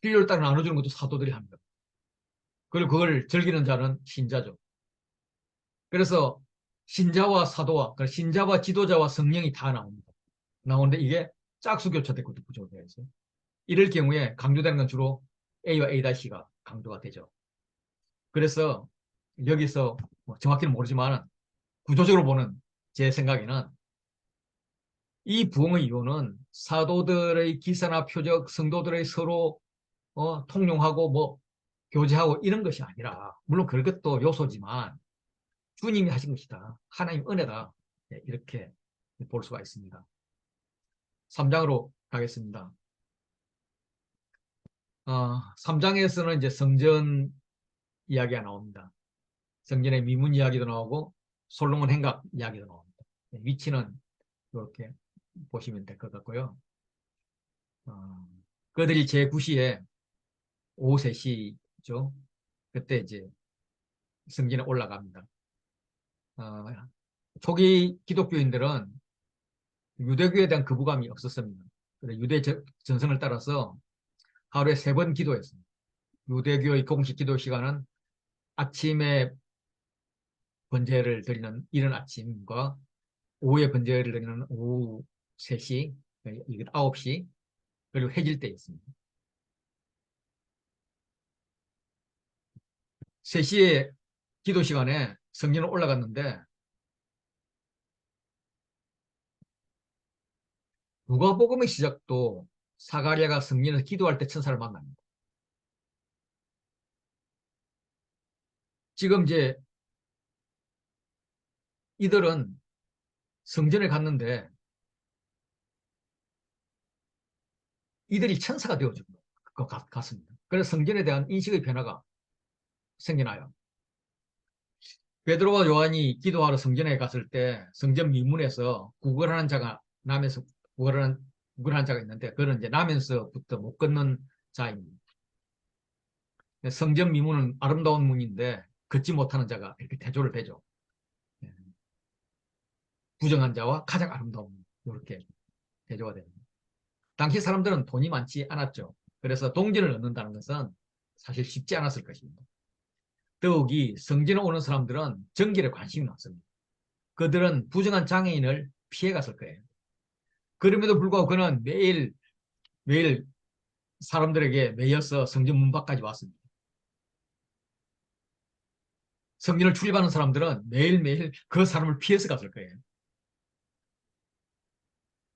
필요에 따라 나눠주는 것도 사도들이 하는 거예요. 그리고 그걸 즐기는 자는 신자죠. 그래서 신자와 사도와, 그러니까 신자와 지도자와 성령이 다 나옵니다. 나오는데 이게 짝수 교차된 것도 구조가 되어 있어요. 이럴 경우에 강조되는 건 주로 A와 A-가 강조가 되죠. 그래서 여기서 뭐 정확히는 모르지만 구조적으로 보는 제 생각에는 이 부흥의 이유는 사도들의 기사나 표적, 성도들의 서로 통용하고 뭐 교제하고 이런 것이 아니라, 물론 그것도 요소지만 주님이 하신 것이다. 하나님 은혜다. 네, 이렇게 볼 수가 있습니다. 3장으로 가겠습니다. 3장에서는 이제 성전 이야기가 나옵니다. 성전의 미문 이야기도 나오고 솔로몬 행각 이야기도 나옵니다. 네, 위치는 이렇게 보시면 될 것 같고요. 어, 그들이 제9시에 오후 3시죠. 그때 이제 성전에 올라갑니다. 어, 초기 기독교인들은 유대교에 대한 거부감이 없었습니다. 유대 전성을 따라서 하루에 3번 기도했습니다. 유대교의 공식 기도 시간은 아침에 번제를 드리는 이른 아침과 오후에 번제를 드리는 오후 3시, 이건 9시, 그리고 해질 때 있습니다. 3시에 기도 시간에 성전을 올라갔는데 누가복음의 시작도 사가랴가 성전에서 기도할 때 천사를 만납니다. 지금 이제 이들은 성전에 갔는데 이들이 천사가 되어준 것 같습니다. 그래서 성전에 대한 인식의 변화가 생겨나요. 베드로와 요한이 기도하러 성전에 갔을 때 성전 미문에서 구걸하는 자가 남에서 구걸하는 자가 있는데, 그는 이제 남에서부터 못 걷는 자입니다. 성전 미문은 아름다운 문인데 걷지 못하는 자가 이렇게 대조를 되죠. 부정한 자와 가장 아름다운 문, 이렇게 대조가 됩니다. 당시 사람들은 돈이 많지 않았죠. 그래서 동전을 얻는다는 것은 사실 쉽지 않았을 것입니다. 더욱이 성전에 오는 사람들은 정결에 관심이 많습니다. 그들은 부정한 장애인을 피해갔을 거예요. 그럼에도 불구하고 그는 매일 사람들에게 매여서 성전 문 밖까지 왔습니다. 성전을 출입하는 사람들은 매일매일 그 사람을 피해서 갔을 거예요.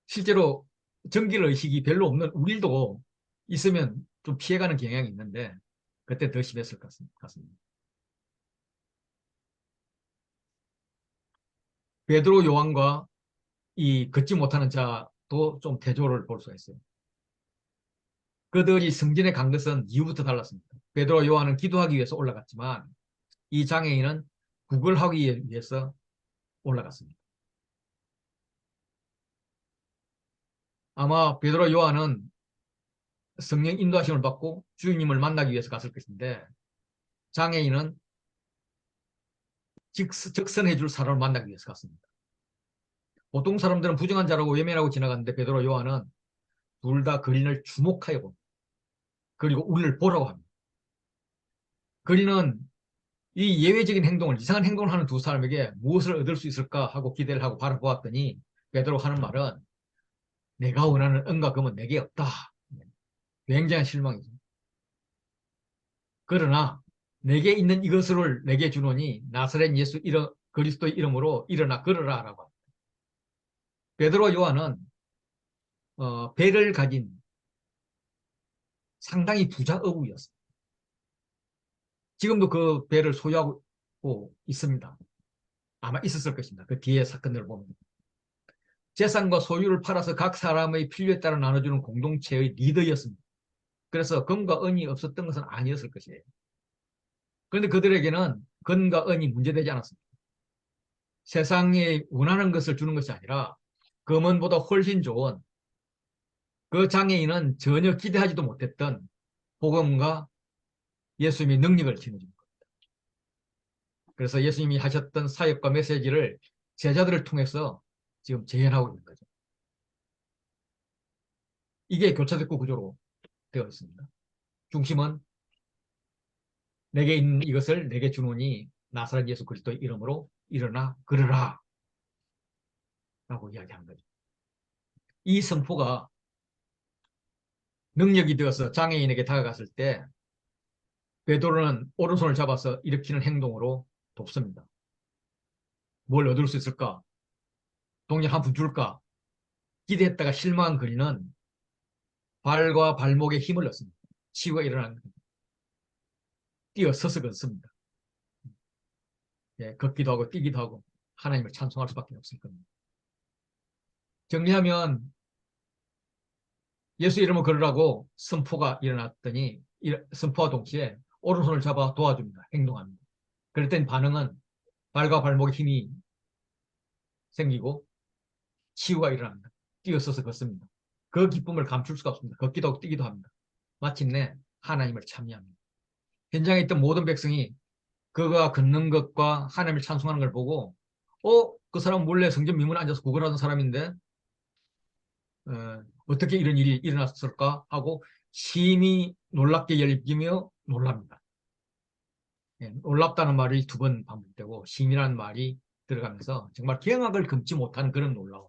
실제로 정길 의식이 별로 없는 우리도 있으면 좀 피해가는 경향이 있는데 그때 더 심했을 것 같습니다. 베드로 요한과 이 걷지 못하는 자도 좀 대조를 볼 수가 있어요. 그들이 승진에 간 것은 이유부터 달랐습니다. 베드로 요한은 기도하기 위해서 올라갔지만 이 장애인은 구걸하기 위해서 올라갔습니다. 아마 베드로 요한은 성령 인도하심을 받고 주님을 만나기 위해서 갔을 것인데 장애인은 적선해 줄 사람을 만나기 위해서 갔습니다. 보통 사람들은 부정한 자라고 외면하고 지나갔는데 베드로 요한은 둘 다 그린을 주목하여 봅니다. 그리고 우리를 보라고 합니다. 그린은 이 예외적인 행동을, 이상한 행동을 하는 두 사람에게 무엇을 얻을 수 있을까 하고 기대를 하고 바라보았더니 베드로 하는 말은 내가 원하는 은과 금은 내게 없다. 굉장한 실망이죠. 그러나 내게 있는 이것을 내게 주노니 나사렛 예수 그리스도의 이름으로 일어나 걸으라 라고 합니다. 베드로 요한은 배를 가진 상당히 부자 어부였어요. 지금도 그 배를 소유하고 있습니다. 아마 있었을 것입니다. 그 뒤에 사건들을 보면. 재산과 소유를 팔아서 각 사람의 필요에 따라 나눠주는 공동체의 리더였습니다. 그래서 금과 은이 없었던 것은 아니었을 것이에요. 그런데 그들에게는 금과 은이 문제되지 않았습니다. 세상에 원하는 것을 주는 것이 아니라 금은보다 훨씬 좋은 그 장애인은 전혀 기대하지도 못했던 복음과 예수님의 능력을 전해줍니다. 그래서 예수님이 하셨던 사역과 메시지를 제자들을 통해서 지금 재현하고 있는 거죠. 이게 교차됐고 구조로 되어 있습니다. 중심은 내게 있는 이것을 내게 주노니 나사렛 예수 그리스도의 이름으로 일어나 걸으라 라고 이야기한 거죠. 이 선포가 능력이 되어서 장애인에게 다가갔을 때 베드로는 오른손을 잡아서 일으키는 행동으로 돕습니다. 뭘 얻을 수 있을까? 동력 한 푼 줄까? 기대했다가 실망한 그리는 발과 발목에 힘을 얻습니다. 치유가 일어나는 겁니다. 뛰어서서 걷습니다. 예, 걷기도 하고 뛰기도 하고 하나님을 찬송할 수밖에 없을 겁니다. 정리하면 예수 이름을 걸으라고 선포가 일어났더니 선포와 동시에 오른손을 잡아 도와줍니다. 행동합니다. 그랬더니 반응은 발과 발목에 힘이 생기고 치유가 일어납니다. 뛰어서서 걷습니다. 그 기쁨을 감출 수가 없습니다. 걷기도 하고 뛰기도 합니다. 마침내 하나님을 찬미합니다. 현장에 있던 모든 백성이 그가 걷는 것과 하나님을 찬송하는 걸 보고 그 사람 몰래 성전 미문에 앉아서 구걸하는 사람인데 어떻게 이런 일이 일어났을까 하고 심히 놀랍게 여기며 놀랍니다. 예, 놀랍다는 말이 두 번 반복되고 심이라는 말이 들어가면서 정말 경악을 금치 못하는 그런 놀라움.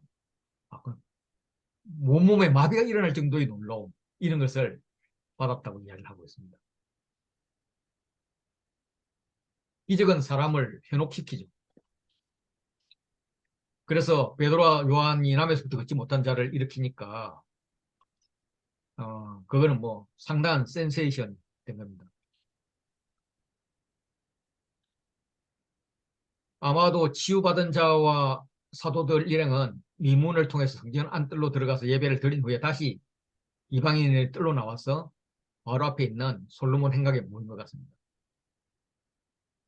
온몸에 마비가 일어날 정도의 놀라움 이런 것을 받았다고 이야기를 하고 있습니다. 기적은 사람을 현혹시키죠. 그래서 베드로와 요한이 남에서부터 걷지 못한 자를 일으키니까 그거는 뭐 상당한 센세이션 된 겁니다. 아마도 치유받은 자와 사도들 일행은 미문을 통해서 성전 안뜰로 들어가서 예배를 드린 후에 다시 이방인의 뜰로 나와서 바로 앞에 있는 솔로몬 행각에 모인 것 같습니다.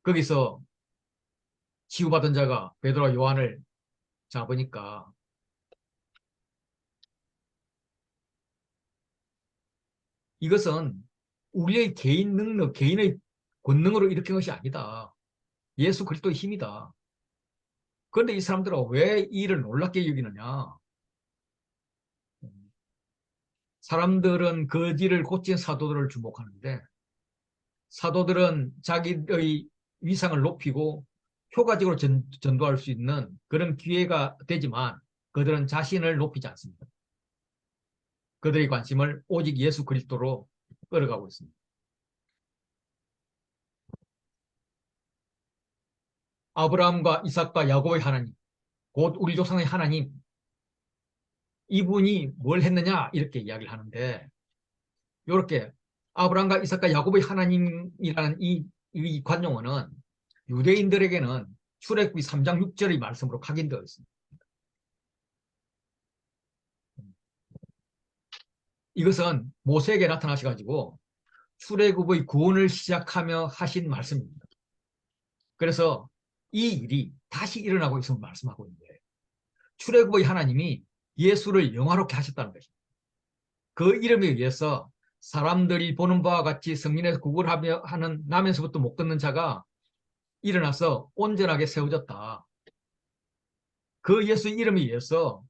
거기서 치유받은 자가 베드로와 요한을 잡으니까 이것은 우리의 개인 능력, 개인의 권능으로 일으킨 것이 아니다. 예수 그리스도의 힘이다. 그런데 이 사람들은 왜 이 일을 놀랍게 여기느냐? 사람들은 그 일을 고친 사도들을 주목하는데 사도들은 자기의 위상을 높이고 효과적으로 전도할 수 있는 그런 기회가 되지만 그들은 자신을 높이지 않습니다. 그들의 관심을 오직 예수 그리스도로 끌어가고 있습니다. 아브라함과 이삭과 야곱의 하나님, 곧 우리 조상의 하나님, 이분이 뭘 했느냐 이렇게 이야기를 하는데 이렇게 아브라함과 이삭과 야곱의 하나님이라는 이 관용어는 유대인들에게는 출애굽기 3장 6절의 말씀으로 각인되어 있습니다. 이것은 모세에게 나타나셔가지고 출애굽의 구원을 시작하며 하신 말씀입니다. 그래서 이 일이 다시 일어나고 있음을 말씀하고 있는 거예요. 출애굽의 하나님이 예수를 영화롭게 하셨다는 것입니다. 그 이름에 의해서 사람들이 보는 바와 같이 성민에서 구걸하며 하는 나면서부터 못 걷는 자가 일어나서 온전하게 세워졌다. 그 예수 이름에 의해서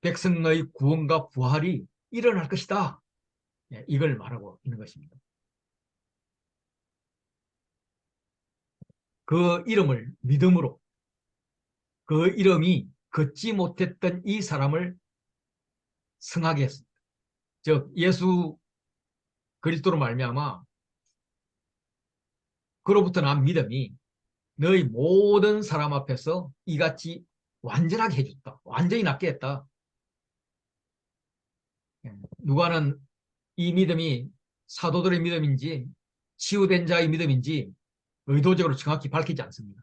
백성의 구원과 부활이 일어날 것이다. 이걸 말하고 있는 것입니다. 그 이름을 믿음으로 그 이름이 걷지 못했던 이 사람을 승하게 했습니다. 즉 예수 그리스도로 말미암아 그로부터 난 믿음이 너희 모든 사람 앞에서 이같이 완전하게 해줬다. 완전히 낫게 했다. 누가는 이 믿음이 사도들의 믿음인지 치유된 자의 믿음인지 의도적으로 정확히 밝히지 않습니다.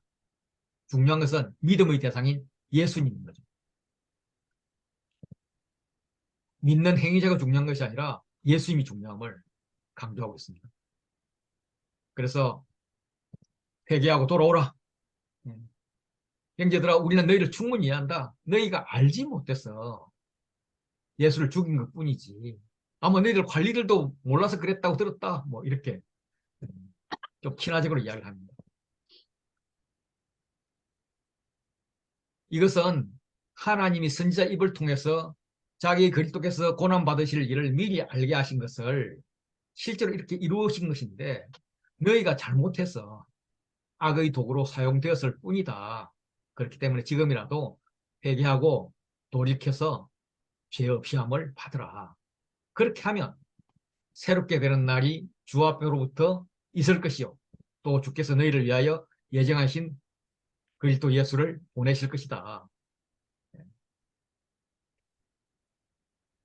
중요한 것은 믿음의 대상인 예수님인 거죠. 믿는 행위자가 중요한 것이 아니라 예수님이 중요함을 강조하고 있습니다. 그래서 회개하고 돌아오라. 형제들아, 우리는 너희를 충분히 이해한다. 너희가 알지 못해서 예수를 죽인 것 뿐이지. 아마 너희들 관리들도 몰라서 그랬다고 들었다. 뭐 이렇게 좀 친화적으로 이야기를 합니다. 이것은 하나님이 선지자 입을 통해서 자기 그리스도께서 고난받으실 일을 미리 알게 하신 것을 실제로 이렇게 이루어진 것인데 너희가 잘못해서 악의 도구로 사용되었을 뿐이다. 그렇기 때문에 지금이라도 회개하고 돌이켜서 죄 없이 함을 받으라. 그렇게 하면 새롭게 되는 날이 주 앞으로부터 있을 것이요. 또 주께서 너희를 위하여 예정하신 그리스도 예수를 보내실 것이다.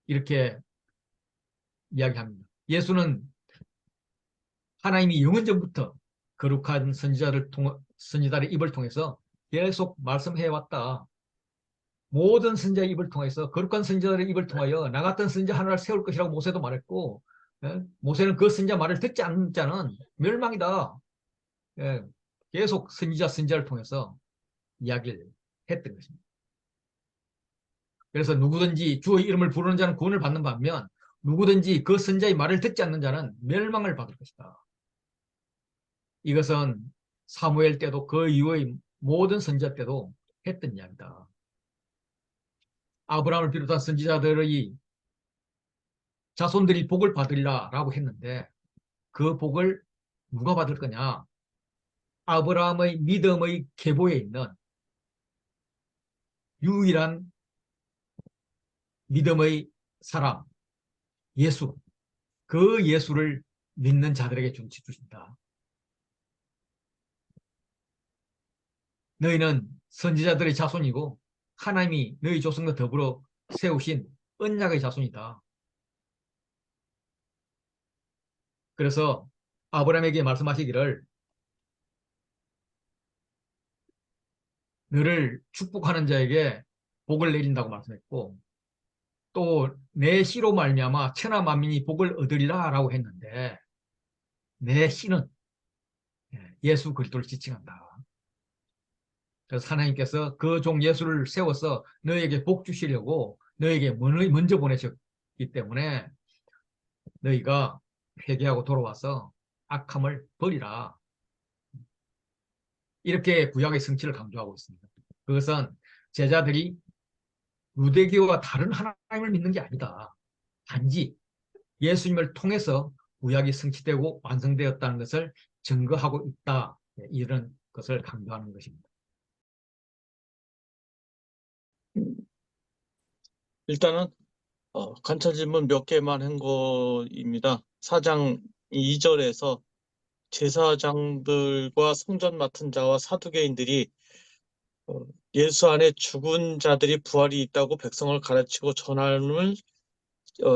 이렇게 이야기합니다. 예수는 하나님이 영원전부터 거룩한 선지자들의 입을 통해서 계속 말씀해왔다. 모든 선지자의 입을 통해서 거룩한 선지자들의 입을 통하여 나 같은 선지자 하나를 세울 것이라고 모세도 말했고, 모세는 그 선지자 말을 듣지 않는 자는 멸망이다. 계속 선지자를 통해서 이야기를 했던 것입니다. 그래서 누구든지 주의 이름을 부르는 자는 구원을 받는 반면 누구든지 그 선지자의 말을 듣지 않는 자는 멸망을 받을 것이다. 이것은 사무엘 때도 그 이후의 모든 선지자 때도 했던 이야기다. 아브라함을 비롯한 선지자들의 자손들이 복을 받으리라라고 했는데 그 복을 누가 받을 거냐? 아브라함의 믿음의 계보에 있는 유일한 믿음의 사람, 예수. 그 예수를 믿는 자들에게 주신다. 너희는 선지자들의 자손이고 하나님이 너희 조상과 더불어 세우신 언약의 자손이다. 그래서 아브라함에게 말씀하시기를 너를 축복하는 자에게 복을 내린다고 말씀했고 또 내 씨로 말미암아 천하 만민이 복을 얻으리라라고 했는데 내 씨는 예수 그리스도를 지칭한다. 그래서 하나님께서 그 종 예수를 세워서 너에게 복 주시려고 너에게 먼저 보내셨기 때문에 너희가 회개하고 돌아와서 악함을 버리라. 이렇게 구약의 성취를 강조하고 있습니다. 그것은 제자들이 유대교와 다른 하나님을 믿는 게 아니다. 단지 예수님을 통해서 구약이 성취되고 완성되었다는 것을 증거하고 있다. 이런 것을 강조하는 것입니다. 일단은 관찰 질문 몇 개만 한 거입니다. 4장 2절에서 제사장들과 성전 맡은 자와 사두개인들이 예수 안에 죽은 자들이 부활이 있다고 백성을 가르치고 전함을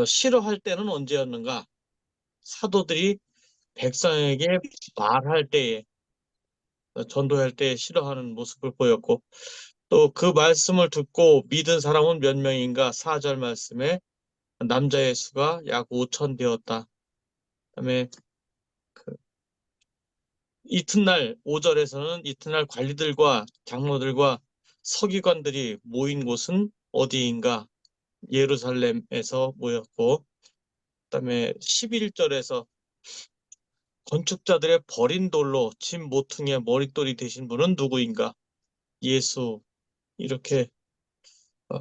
싫어할 때는 언제였는가? 사도들이 백성에게 말할 때에 전도할 때 싫어하는 모습을 보였고, 또 그 말씀을 듣고 믿은 사람은 몇 명인가? 4절 말씀에 남자의 수가 약 5천 되었다. 그다음에 그 이튿날 5절에서는 이튿날 관리들과 장로들과 서기관들이 모인 곳은 어디인가? 예루살렘에서 모였고, 그다음에 11절에서 건축자들의 버린 돌로 집 모퉁이의 머릿돌이 되신 분은 누구인가? 예수. 이렇게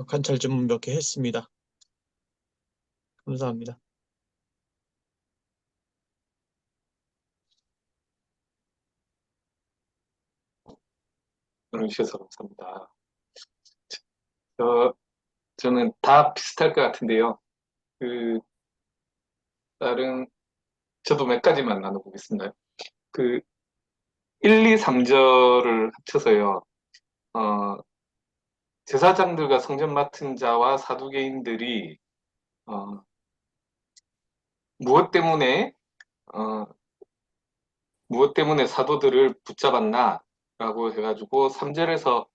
관찰 좀 몇 개 했습니다. 감사합니다. 주셔서 감사합니다. 저는 다 비슷할 것 같은데요. 그, 다른, 저도 몇 가지만 나눠보겠습니다. 그, 1, 2, 3절을 합쳐서요. 어, 제사장들과 성전 맡은 자와 사두개인들이, 어, 무엇 때문에, 어, 무엇 때문에 사도들을 붙잡았나? 라고 해가지고 3절에서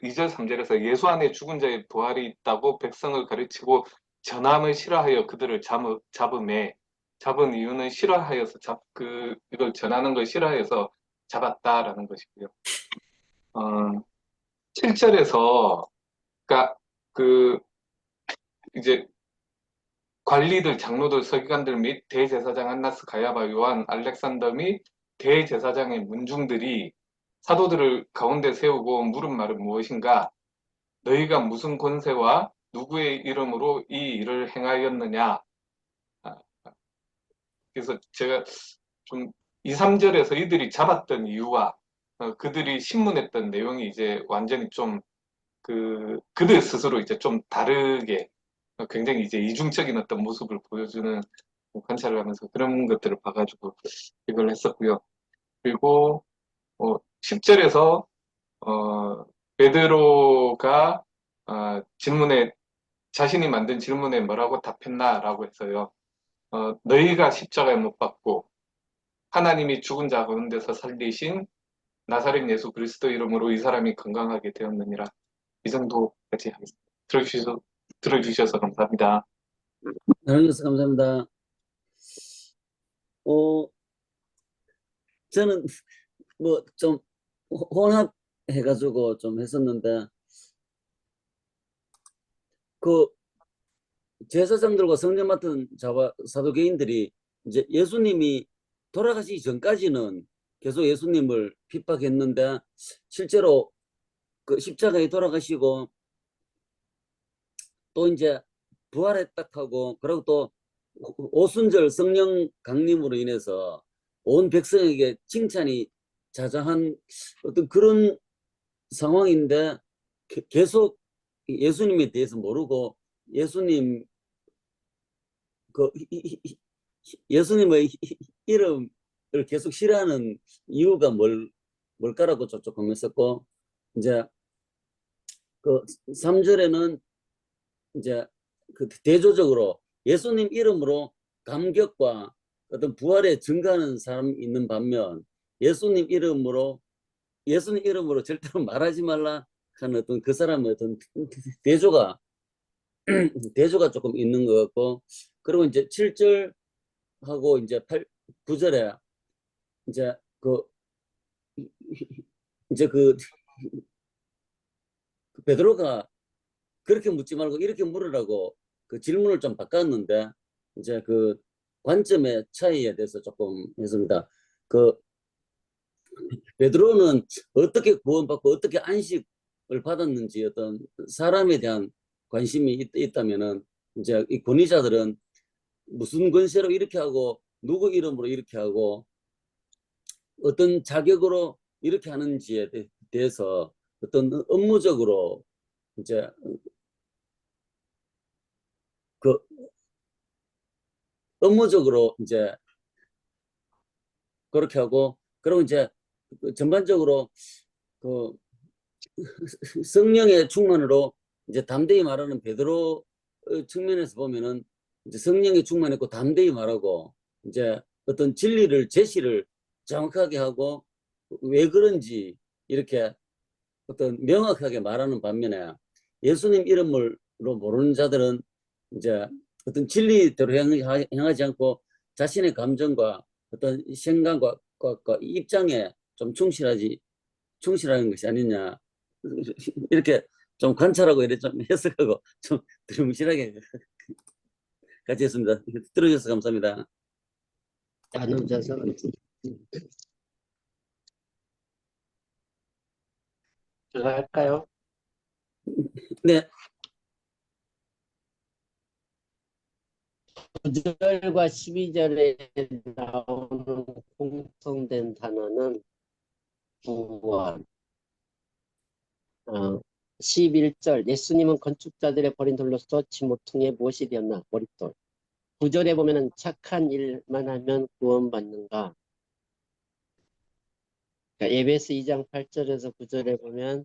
2절 3절에서 예수 안에 죽은 자의 부활이 있다고 백성을 가르치고 전함을 싫어하여 그들을 잡음에 잡은 이유는 싫어하여서 이걸 전하는 걸 싫어하여서 잡았다라는 것이고요. 7절에서 그러니까 그 이제 관리들, 장로들, 서기관들 및 대제사장 안나스, 가야바, 요한, 알렉산더 및 대제사장의 문중들이 사도들을 가운데 세우고 물은 말은 무엇인가? 너희가 무슨 권세와 누구의 이름으로 이 일을 행하였느냐? 아, 그래서 제가 좀 2, 3절에서 이들이 잡았던 이유와 그들이 신문했던 내용이 이제 완전히 좀 그들 스스로 이제 좀 다르게 굉장히 이제 이중적인 어떤 모습을 보여주는 관찰을 하면서 그런 것들을 봐가지고 이걸 했었고요. 그리고 10절에서 베드로가 질문에 자신이 만든 질문에 뭐라고 답했나라고 했어요. 너희가 십자가에 못 박고 하나님이 죽은 자 가운데서 살리신 나사렛 예수 그리스도 이름으로 이 사람이 건강하게 되었느니라. 이 정도까지 하겠습니다. 들어주셔서 감사합니다. 나눠주셔서 감사합니다. 저는 뭐 좀 혼합해가지고 좀 했었는데, 그 제사장들과 성전 맡은 자와 사두개인들이 이제 예수님이 돌아가시기 전까지는 계속 예수님을 핍박했는데, 실제로 그 십자가에 돌아가시고 또 이제 부활했다 하고, 그리고 또 오순절 성령 강림으로 인해서 온 백성에게 칭찬이 자자한 어떤 그런 상황인데, 계속 예수님에 대해서 모르고 예수님의 이름을 계속 싫어하는 이유가 뭘까라고 조금 고민했었고, 이제 그 3절에는 이제 그 대조적으로 예수님 이름으로 감격과 어떤 부활에 증가하는 사람이 있는 반면, 예수님 이름으로 절대로 말하지 말라 하는 어떤 그 사람의 어떤 대조가 조금 있는 것 같고, 그리고 이제 7절하고 이제 9절에 이제 그 베드로가 그렇게 묻지 말고 이렇게 물으라고 그 질문을 좀 바꿨는데, 이제 그 관점의 차이에 대해서 조금 했습니다. 그 베드로는 어떻게 구원받고 어떻게 안식을 받았는지 어떤 사람에 대한 관심이 있다면은, 이제 이 권위자들은 무슨 권세로 이렇게 하고 누구 이름으로 이렇게 하고 어떤 자격으로 이렇게 하는지에 대해서 어떤 업무적으로 이제 그 업무적으로 이제 그렇게 하고, 그리고 이제 전반적으로 그 성령의 충만으로 이제 담대히 말하는 베드로 측면에서 보면은 이제 성령의 충만했고 담대히 말하고, 이제 어떤 진리를 제시를 정확하게 하고 왜 그런지 이렇게 어떤 명확하게 말하는 반면에 예수님 이름으로 모르는 자들은 이제 어떤 진리대로 행하지 않고 자신의 감정과 어떤 생각과 입장에 좀 충실하는 것이 아니냐 이렇게 좀 관찰하고 이렇게 좀 해석하고 좀 두루뭉실하게 같이 했습니다. 들어주셔서 감사합니다. 나누셔서 제가 할까요? 네, 9절과 12절에 나오는 공통된 단어는 구원. 11절 예수님은 건축자들의 버린 돌로서 지모퉁이의 무엇이 되었나 머릿돌. 9절에 보면은 착한 일만 하면 구원받는가. 그러니까 에베소 2장 8절에서 9절에 보면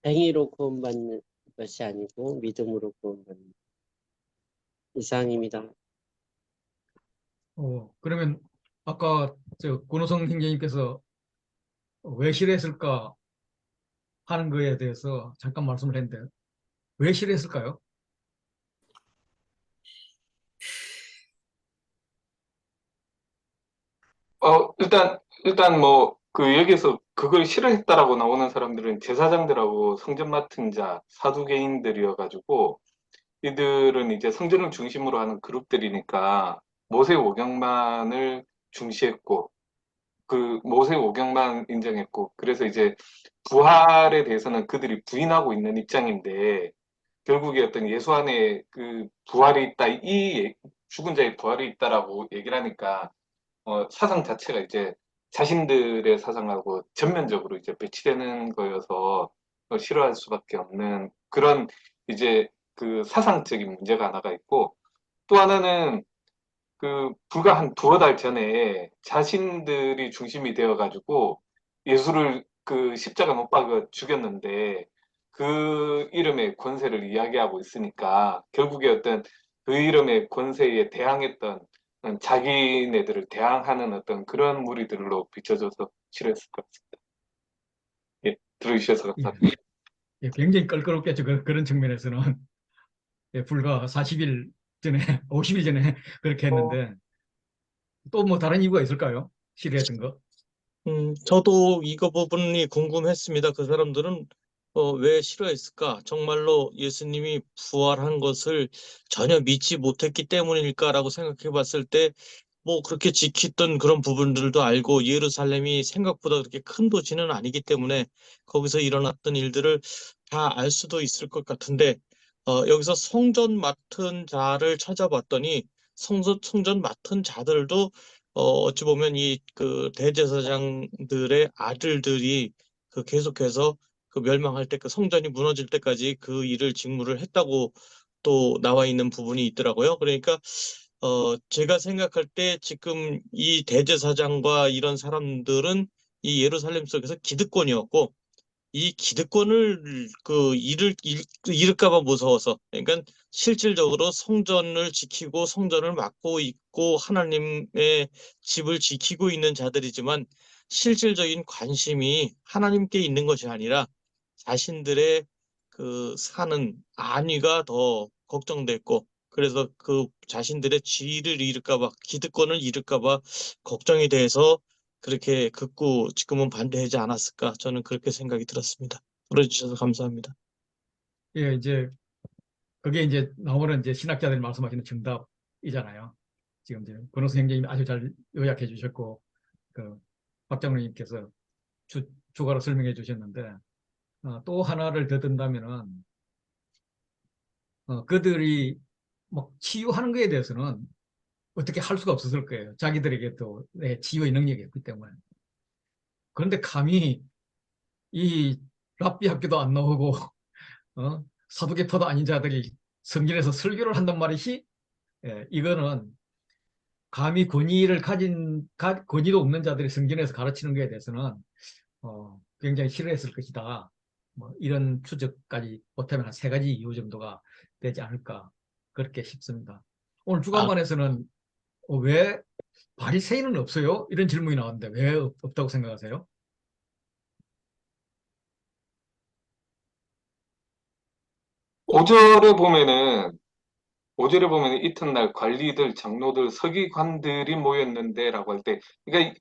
행위로 구원받는 것이 아니고 믿음으로 구원받는 이상입니다. 그러면 아까 권호성 형제님께서 왜 싫어했을까 하는 거에 대해서 잠깐 말씀을 했는데 왜 싫어했을까요? 일단 뭐, 그 여기서 그걸 싫어했다라고 나오는 사람들은 제사장들하고 성전 맡은 자, 사두개인들이어가지고, 이들은 이제 성전을 중심으로 하는 그룹들이니까, 모세 오경만을 중시했고, 그 모세 오경만 인정했고, 그래서 이제 부활에 대해서는 그들이 부인하고 있는 입장인데, 결국에 어떤 예수 안에 그 부활이 있다, 죽은 자의 부활이 있다라고 얘기를 하니까, 사상 자체가 이제 자신들의 사상하고 전면적으로 이제 배치되는 거여서 싫어할 수밖에 없는 그런 이제 그 사상적인 문제가 하나가 있고, 또 하나는 그 불과 한 두어 달 전에 자신들이 중심이 되어 가지고 예수를 그 십자가 못 박아 죽였는데 그 이름의 권세를 이야기하고 있으니까 결국에 어떤 그 이름의 권세에 대항했던 자기네들을 대항하는 어떤 그런 무리들로 비춰져서 싫어했을 것 같습니다. 예, 들어주셔서 예, 감사합니다. 예, 굉장히 껄끄럽겠죠. 그런 측면에서는 예, 불과 40일 전에 50일 전에 그렇게 했는데 또 뭐 다른 이유가 있을까요? 싫어했던 거? 저도 이거 부분이 궁금했습니다. 그 사람들은 왜 싫어했을까? 정말로 예수님이 부활한 것을 전혀 믿지 못했기 때문일까라고 생각해 봤을 때, 뭐 그렇게 지켰던 그런 부분들도 알고 예루살렘이 생각보다 그렇게 큰 도시는 아니기 때문에 거기서 일어났던 일들을 다 알 수도 있을 것 같은데, 여기서 성전 맡은 자를 찾아봤더니 성전 맡은 자들도 어찌 보면 이 그 대제사장들의 아들들이 그 계속해서 그 멸망할 때, 그 성전이 무너질 때까지 그 일을 직무를 했다고 또 나와 있는 부분이 있더라고요. 그러니까 제가 생각할 때 지금 이 대제사장과 이런 사람들은 이 예루살렘 속에서 기득권이었고, 이 기득권을 잃을까 봐 무서워서, 그러니까 실질적으로 성전을 지키고 성전을 맡고 있고 하나님의 집을 지키고 있는 자들이지만 실질적인 관심이 하나님께 있는 것이 아니라 자신들의 그 사는 안위가 더 걱정됐고, 그래서 그 자신들의 지위를 잃을까 봐, 기득권을 잃을까 봐 걱정이 돼서 그렇게 극구 지금은 반대하지 않았을까, 저는 그렇게 생각이 들었습니다. 들어주셔서 감사합니다. 예, 이제 그게 이제 나오는 이제 신학자들이 말씀하시는 정답이잖아요. 지금 이제 권호수 형제님이 아주 잘 요약해 주셨고 그 박장로님께서 추가로 설명해 주셨는데 또 하나를 더 든다면은 그들이 막 치유하는 거에 대해서는 어떻게 할 수가 없었을 거예요. 자기들에게 또 치유의 능력이 있기 때문에. 그런데 감히 이 랍비 학교도 안 나오고 사두개파도 아닌 자들이 성전에서 설교를 한단 말이지. 이거는 감히 권위도 없는 자들이 성전에서 가르치는 것에 대해서는 굉장히 싫어했을 것이다. 뭐 이런 추적까지 못하면 한 세 가지 이유 정도가 되지 않을까 그렇게 싶습니다. 오늘 아, 주간반에서는 왜 바리새인은 없어요? 이런 질문이 나왔는데 왜 없다고 생각하세요? 오절에 보면은 5절에 보면 이튿날 관리들, 장로들, 서기관들이 모였는데라고 할 때, 그러니까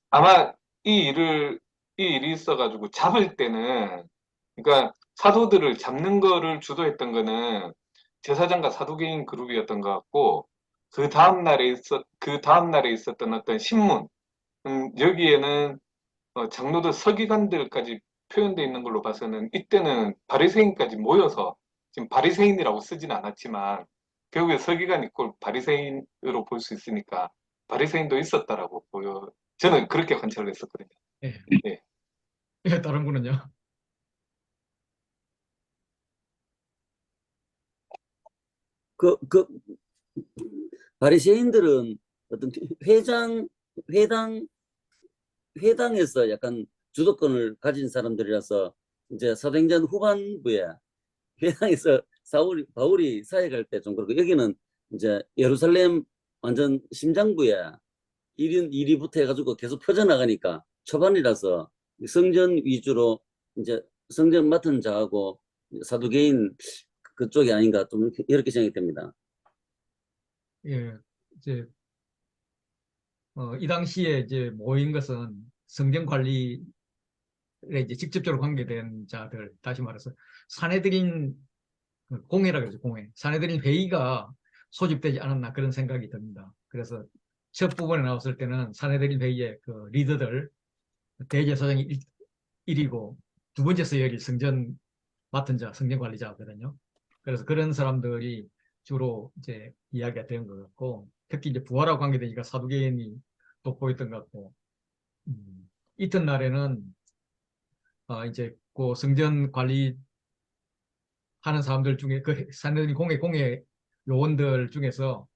아마 이 일을 이 일이 있어가지고 잡을 때는, 그러니까 사도들을 잡는 거를 주도했던 거는 제사장과 사두개인 그룹이었던 것 같고, 그 다음 날에 있었던 어떤 신문, 여기에는 장로들, 서기관들까지 표현되어 있는 걸로 봐서는 이때는 바리새인까지 모여서, 지금 바리새인이라고 쓰진 않았지만 결국에 서기관 있고 바리새인으로 볼 수 있으니까 바리새인도 있었다라고 보여. 저는 그렇게 관찰을 했었거든요. 예. 예. 예, 다른 분은요? 그 바리새인들은 어떤 회당 회당에서 약간 주도권을 가진 사람들이라서 이제 사도행전 후반부에 회당에서 바울이 사역할 때 좀 그렇고, 여기는 이제 예루살렘 완전 심장부에 일위부터 해가지고 계속 퍼져나가니까 초반이라서 성전 위주로 이제 성전 맡은 자하고 사두개인 그쪽이 아닌가 좀 이렇게 생각이 됩니다. 예, 이제 이 당시에 이제 모인 것은 성전 관리에 이제 직접적으로 관계된 자들, 다시 말해서 사내들인 공회라 그러죠, 공회. 사내들인 회의가 소집되지 않았나 그런 생각이 듭니다. 그래서 첫 부분에 나왔을 때는 사내들인 회의의 그 리더들, 대제사장이 1이고 두 번째 서열이 성전 맡은 자, 성전 관리자거든요. 그래서 그런 사람들이 주로 이제 이야기가 된 것 같고, 특히 이제 부활하고 관계되니까 사두개인이 돋보였던 것 같고, 이튿날에는 이제 그 성전 관리하는 사람들 중에 그 사내들이 공회 요원들 중에서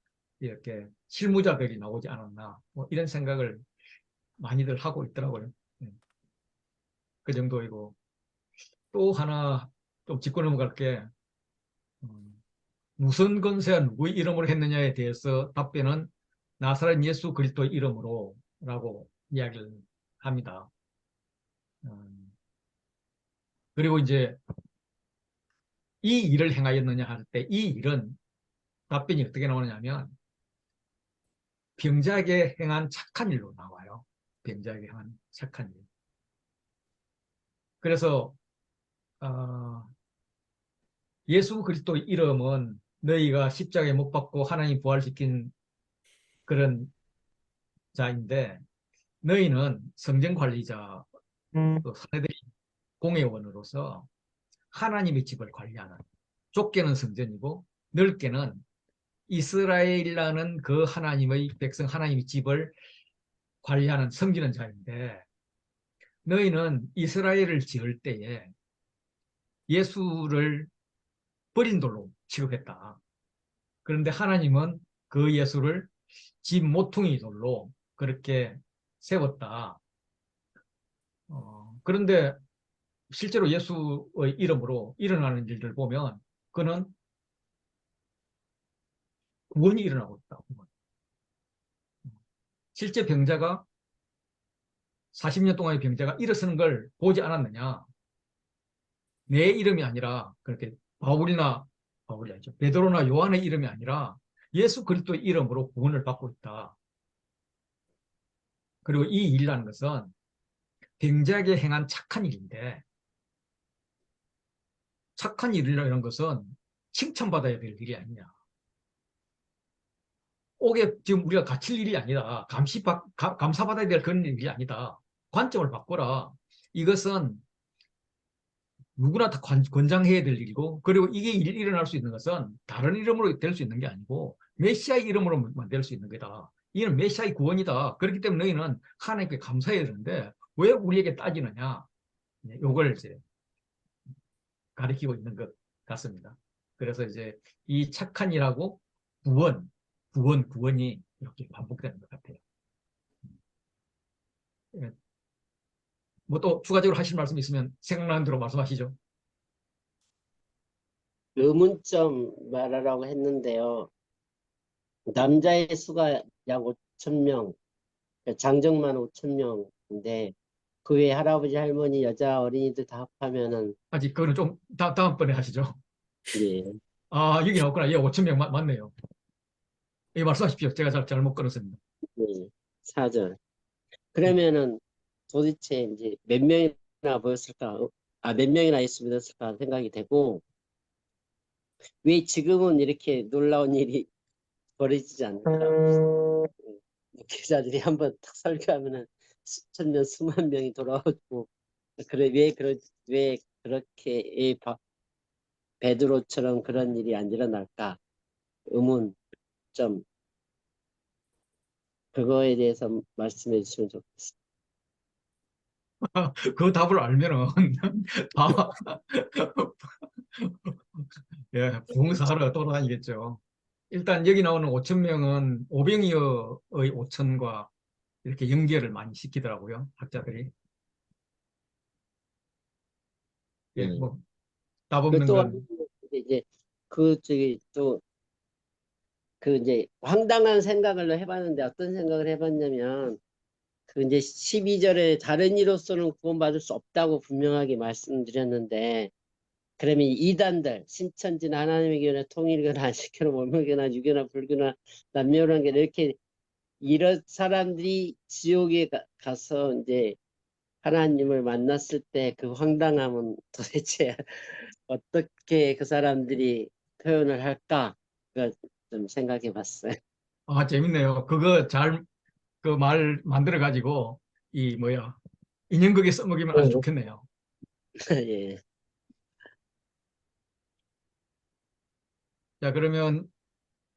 이렇게 실무자들이 나오지 않았나, 뭐 이런 생각을 많이들 하고 있더라고요. 예. 그 정도이고, 또 하나 좀 짚고 넘어갈 게, 무슨 권세가 누구의 이름으로 했느냐에 대해서 답변은 나사렛 예수 그리스도 이름으로 라고 이야기를 합니다. 그리고 이제 이 일을 행하였느냐 할 때 이 일은 답변이 어떻게 나오느냐 하면 병자에게 행한 착한 일로 나와요. 병자에게 행한 착한 일. 그래서 예수 그리스도 이름은 너희가 십자가에 못 박고 하나님 부활시킨 그런 자인데, 너희는 성전 관리자, 또 사내들이 공회원으로서 하나님의 집을 관리하는, 좁게는 성전이고 넓게는 이스라엘이라는 그 하나님의 백성, 하나님의 집을 관리하는 섬기는 자인데, 너희는 이스라엘을 지을 때에 예수를 버린 돌로 취급했다. 그런데 하나님은 그 예수를 집 모퉁이 돌로 그렇게 세웠다. 그런데 실제로 예수의 이름으로 일어나는 일들 보면 그는 구원이 일어나고 있다. 실제 병자가 40년 동안의 병자가 일어서는 걸 보지 않았느냐? 내 이름이 아니라 그렇게 바울이 아니죠. 베드로나 요한의 이름이 아니라 예수 그리스도의 이름으로 구원을 받고 있다. 그리고 이 일이라는 것은 병자에게 행한 착한 일인데, 착한 일이라는 것은 칭찬받아야 될 일이 아니냐. 옥에 지금 우리가 갇힐 일이 아니다. 감사받아야 될 그런 일이 아니다. 관점을 바꿔라. 이것은 누구나 다 권장해야 될 일이고, 그리고 이게 일어날 수 있는 것은 다른 이름으로 될 수 있는 게 아니고 메시아의 이름으로만 될 수 있는 거다. 이는 메시아의 구원이다. 그렇기 때문에 너희는 하나님께 감사해야 되는데 왜 우리에게 따지느냐. 요걸 이제 가리키고 있는 것 같습니다. 그래서 이제 이 착한 일하고 구원이 이렇게 반복되는 것 같아요. 뭐 또 추가적으로 하실 말씀 있으면 생각나는 대로 말씀하시죠. 의문점 말하라고 했는데요. 남자의 수가 약 5천 명, 장정만 5천 명인데 그 외에 할아버지, 할머니, 여자 어린이들 다 합하면은 아직 그거는 좀 다음번에 하시죠. 예, 아, 여기 나왔구나. 예, 5천 명 맞네요. 예, 말씀하십시오. 제가 잘못 걸었습니다. 예, 사절. 그러면은 도대체 이제 몇 명이나 모였을까? 몇 명이나 예수 믿었을까 생각이 되고 왜 지금은 이렇게 놀라운 일이 벌어지지 않을까? 목회자들이 한번 탁 설교하면은 수천 명, 수만 명이 돌아오고 그래 왜 그렇게 베드로처럼 그런 일이 안 일어날까? 의문 좀 그거에 대해서 말씀해 주시면 좋겠습니다. 그 답을 알면은 다 예, 부흥사하러 돌아다니겠죠. 일단 여기 나오는 5천 명은 오병이어의 5천과 이렇게 연결을 많이 시키더라고요. 학자들이. 예, 예. 뭐 답 그 없는 또 건 이제 그 저기 또 그 이제 황당한 생각을 해봤는데 어떤 생각을 해봤냐면 그 이제 12절에 다른 이로서는 구원받을 수 없다고 분명하게 말씀드렸는데 그러면 이단들 신천지나 하나님의 교회나 통일교나 안식교나 mormon교나 유교나 불교나 남녀란계 이렇게 이런 사람들이 지옥에 가서 이제 하나님을 만났을 때 그 황당함은 도대체 어떻게 그 사람들이 표현을 할까? 그거 좀 생각해 봤어요. 재밌네요. 그거 잘 그 말 만들어 가지고 이 뭐야 인형극에 써먹이면 아주 좋겠네요. 예. 자, 그러면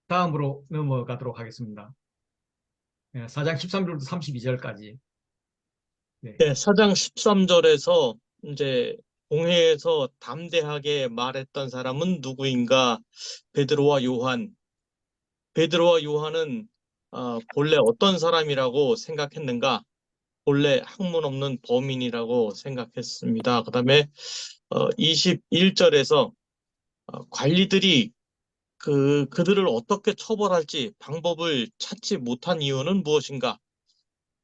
다음으로 넘어가도록 하겠습니다. 예, 4장 13절부터 32절까지. 네. 네, 4장 13절에서 이제 공회에서 담대하게 말했던 사람은 누구인가? 베드로와 요한. 베드로와 요한은 본래 어떤 사람이라고 생각했는가? 본래 학문 없는 범인이라고 생각했습니다. 그다음에 21절에서 관리들이 그들을 어떻게 처벌할지 방법을 찾지 못한 이유는 무엇인가?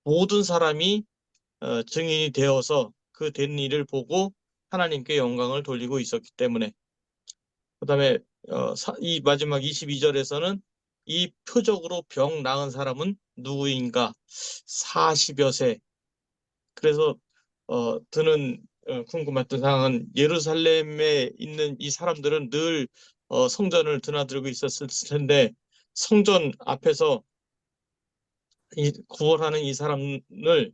모든 사람이 증인이 되어서 그 된 일을 보고 하나님께 영광을 돌리고 있었기 때문에. 그다음에 이 마지막 22절에서는 이 표적으로 병 나은 사람은 누구인가? 40여 세. 그래서 드는 궁금했던 상황은 예루살렘에 있는 이 사람들은 늘 성전을 드나들고 있었을 텐데 성전 앞에서 구원하는 이 사람을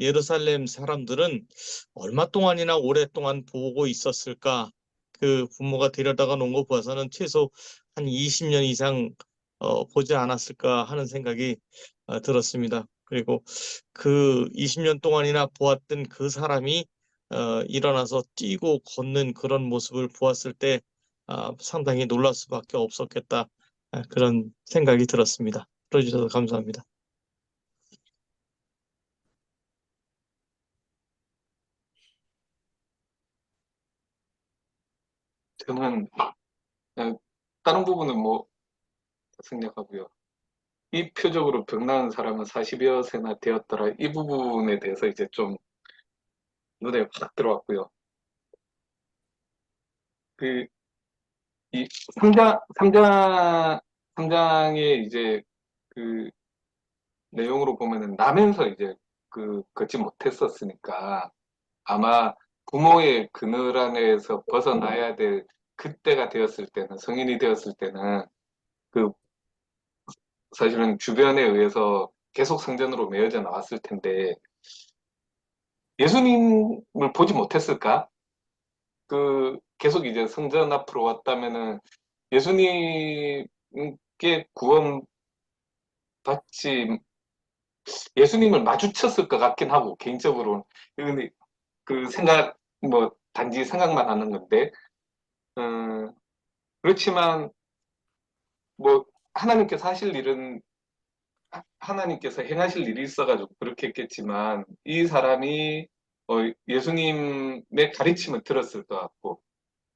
예루살렘 사람들은 얼마 동안이나 오랫동안 보고 있었을까? 그 부모가 데려다가 놓은 거 봐서는 최소 한 20년 이상 보지 않았을까 하는 생각이 들었습니다. 그리고 그 20년 동안이나 보았던 그 사람이 일어나서 뛰고 걷는 그런 모습을 보았을 때 상당히 놀랄 수밖에 없었겠다. 그런 생각이 들었습니다. 들어주셔서 감사합니다. 저는 그냥 다른 부분은 뭐 생략하고요. 이 표적으로 병 나은 사람은 40여 세나 되었더라. 이 부분에 대해서 이제 좀 눈에 확 들어왔고요. 그, 이 3장의 이제 그 내용으로 보면은 나면서 이제 걷지 못했었으니까 아마 부모의 그늘 안에서 벗어나야 될 그때가 되었을 때는, 성인이 되었을 때는 그 사실은 주변에 의해서 계속 성전으로 메어져 나왔을 텐데 예수님을 보지 못했을까? 계속 이제 성전 앞으로 왔다면은 예수님께 구원받지, 예수님을 마주쳤을 것 같긴 하고, 개인적으로는. 근데 그 생각, 뭐, 단지 생각만 하는 건데, 그렇지만, 뭐, 하나님께서 하실 일은, 하나님께서 행하실 일이 있어가지고 그렇게 했겠지만, 이 사람이 예수님의 가르침을 들었을 것 같고,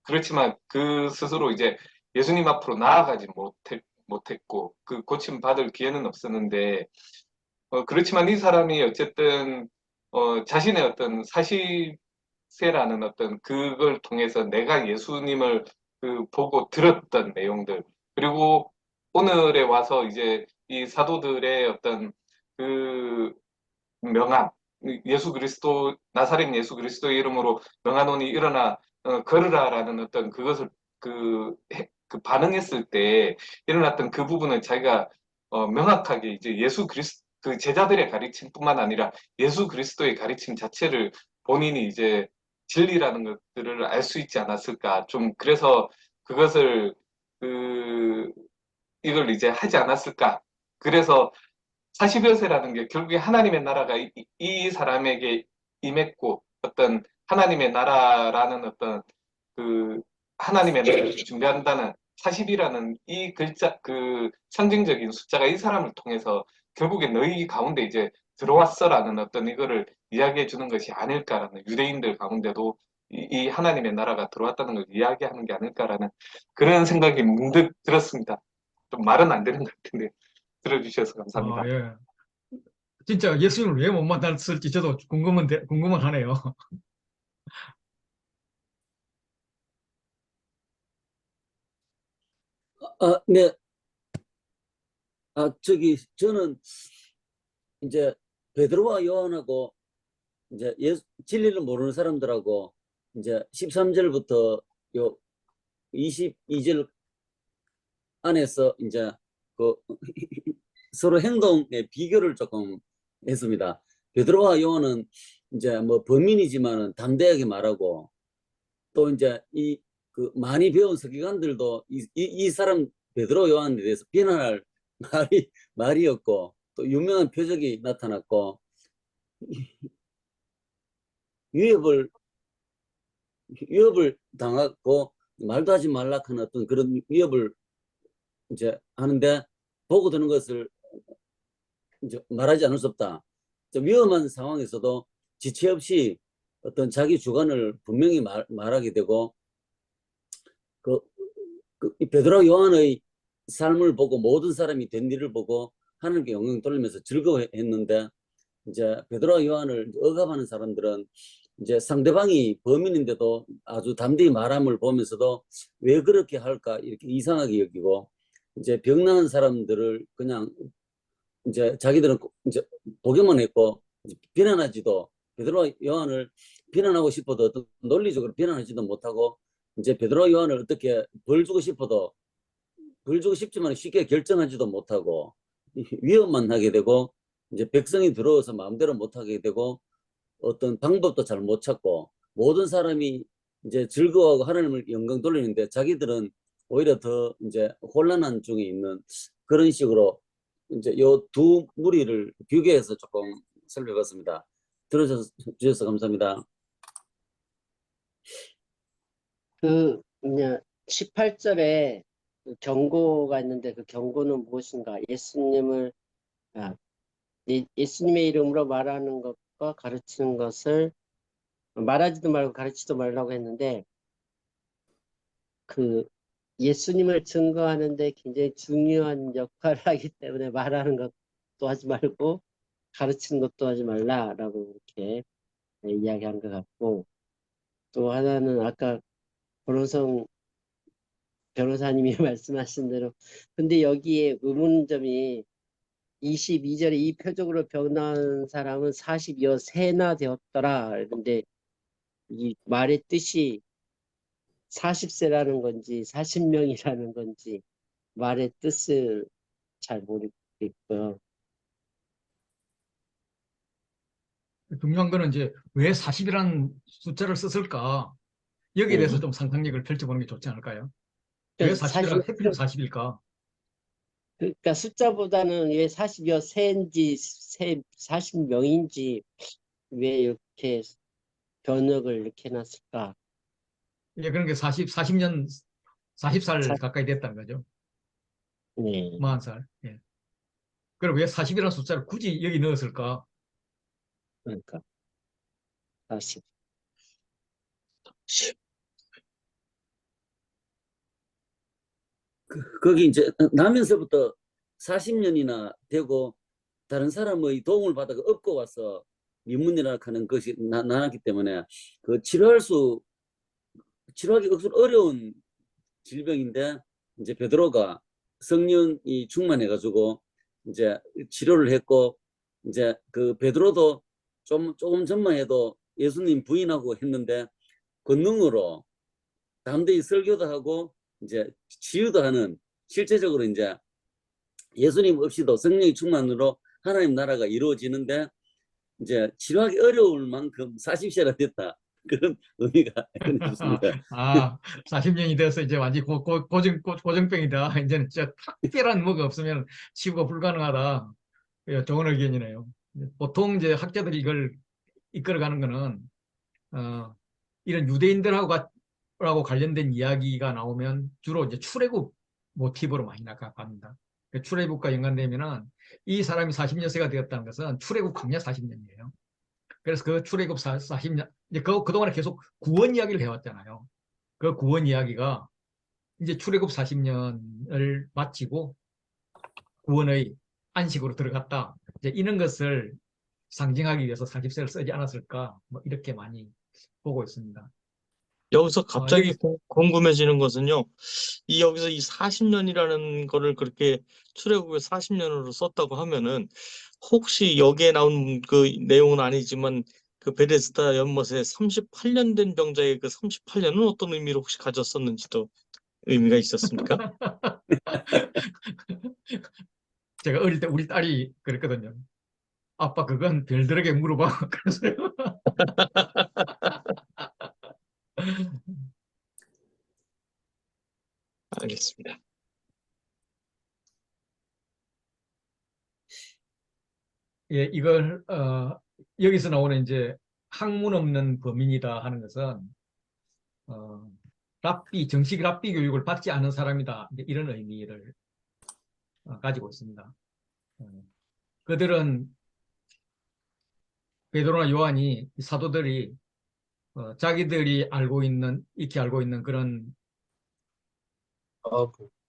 그렇지만 그 스스로 이제 예수님 앞으로 나아가지 못했고 그 고침 받을 기회는 없었는데 그렇지만 이 사람이 어쨌든 자신의 어떤 40세라는 어떤 그걸 통해서 내가 예수님을 보고 들었던 내용들 그리고 오늘에 와서 이제 이 사도들의 어떤 그 명함 예수 그리스도 나사렛 예수 그리스도의 이름으로 명하노니 일어나 걸으라라는 어떤 그것을 그 반응했을 때 일어났던 그 부분을 자기가 명확하게 이제 예수 그리스도 그 제자들의 가르침뿐만 아니라 예수 그리스도의 가르침 자체를 본인이 이제 진리라는 것들을 알 수 있지 않았을까 좀 그래서 그것을 그 이걸 이제 하지 않았을까 그래서 40여 세라는 게 결국에 하나님의 나라가 이 사람에게 임했고 어떤 하나님의 나라라는 어떤 그 하나님의 나라를 준비한다는 40이라는 이 글자 그 상징적인 숫자가 이 사람을 통해서 결국에 너희 가운데 이제 들어왔어라는 어떤 이거를 이야기해 주는 것이 아닐까라는 유대인들 가운데도 이 하나님의 나라가 들어왔다는 걸 이야기하는 게 아닐까라는 그런 생각이 문득 들었습니다. 좀 말은 안 되는 것 같은데 들어주셔서 감사합니다. 예. 진짜 예수님을 왜 못 만났을지 저도 궁금은 하네요. 네. 저는 이제 베드로와 요한하고 이제 진리를 모르는 사람들하고 이제 13절부터 요 22절 안에서 이제 그 서로 행동의 비교를 조금 했습니다. 베드로와 요한은 이제 뭐 범인이지만은 담대하게 말하고 또 이제 그 많이 배운 서기관들도 이 사람 베드로 요한에 대해서 비난할 말이었고 또 유명한 표적이 나타났고 위협을 당하고 말도 하지 말라 하는 어떤 그런 위협을 이제 하는데 보고 드는 것을 이제 말하지 않을 수 없다. 위험한 상황에서도 지체 없이 어떤 자기 주관을 분명히 말하게 되고 이 베드로 요한의 삶을 보고 모든 사람이 된 일을 보고 하나님께 영광 돌리면서 즐거워했는데 이제 베드로 요한을 억압하는 사람들은 이제 상대방이 범인인데도 아주 담대히 말함을 보면서도 왜 그렇게 할까 이렇게 이상하게 여기고 이제 병나는 사람들을 그냥 이제 자기들은 이제 보기만 했고 비난하지도 베드로 요한을 비난하고 싶어도 어떤 논리적으로 비난하지도 못하고 이제 베드로 요한을 어떻게 벌 주고 싶어도 벌 주고 싶지만 쉽게 결정하지도 못하고 위험만 하게 되고 이제 백성이 들어와서 마음대로 못하게 되고 어떤 방법도 잘 못 찾고 모든 사람이 이제 즐거워하고 하나님을 영광 돌리는데 자기들은 오히려 더 이제 혼란한 중에 있는 그런 식으로 이제 요 두 무리를 비교해서 조금 살펴봤습니다. 들어주셔서 감사합니다. 그 이제 18절에 경고가 있는데 그 경고는 무엇인가? 예수님의 이름으로 말하는 것과 가르치는 것을 말하지도 말고 가르치지도 말라고 했는데 그 예수님을 증거하는데 굉장히 중요한 역할을 하기 때문에 말하는 것도 하지 말고 가르치는 것도 하지 말라라고 이렇게 이야기한 것 같고 또 하나는 아까 권호성 변호사님이 말씀하신 대로 근데 여기에 의문점이 22절에 이 표적으로 병난 사람은 40여 세나 되었더라. 근데 이 말의 뜻이 40세라는 건지 40명이라는 건지 말의 뜻을 잘 모르겠고요. 중요한 거는 이제 왜 40이라는 숫자를 썼을까? 여기에 대해서 좀 상상력을 펼쳐보는 게 좋지 않을까요? 왜 그러니까 40이라 해필 40일까? 그러니까 숫자보다는 왜 40여 세인지 40명인지 왜 이렇게 번역을 이렇게 해놨을까? 예, 그런 게 40년, 40살 가까이 됐다는 거죠. 네, 40살. 예. 그럼 왜 40이라는 숫자를 굳이 여기 넣었을까? 그러니까 40. 거기 이제 나면서부터 40년이나 되고 다른 사람의 도움을 받아가 업고 와서 민문이라 하는 것이 나왔기 때문에 그 치료하기 억수로 어려운 질병인데 이제 베드로가 성령이 충만해가지고 이제 치료를 했고 이제 그 베드로도 조금 전만 해도 예수님 부인하고 했는데 권능으로 담대히 설교도 하고 이제 치유도 하는 실제적으로 이제 예수님 없이도 성령의 충만으로 하나님 나라가 이루어지는데 이제 치료하기 어려울 만큼 40세가 됐다. 그런 의미가 있습니다. 40년이 돼서 이제 완전히 고정병이다. 이제는 진짜 특별한 뭐가 없으면 치유가 불가능하다. 예, 좋은 의견이네요. 보통 이제 학자들이 이걸 이끌어가는 거는 이런 유대인들하고 관련된 이야기가 나오면 주로 이제 출애굽 모티브로 많이 나갑니다. 출애굽과 연관되면은 이 사람이 40년세가 되었다는 것은 출애굽 광야 40년이에요. 그래서 그 출애굽 40년, 이제 그동안에 계속 구원 이야기를 해왔잖아요. 그 구원 이야기가 이제 출애굽 40년을 마치고 구원의 안식으로 들어갔다. 이제 이런 것을 상징하기 위해서 40세를 쓰지 않았을까, 뭐 이렇게 많이 보고 있습니다. 여기서 갑자기 여기- 궁금해지는 것은요. 여기서 이 40년이라는 거를 그렇게 출애굽에 40년으로 썼다고 하면은 혹시 여기에 나온 그 내용은 아니지만 그 베데스다 연못에 38년 된 병자의 그 38년은 어떤 의미로 혹시 가졌었는지도 의미가 있었습니까? 제가 어릴 때 우리 딸이 그랬거든요. 아빠 그건 별들에게 물어봐. 그래서 알겠습니다. 예, 이걸 여기서 나오는 이제 학문 없는 범인이다 하는 것은 어, 정식 랍비 교육을 받지 않은 사람이다. 이제 이런 의미를 가지고 있습니다. 그들은 베드로나 요한이 이 사도들이 자기들이 익히 알고 있는 그런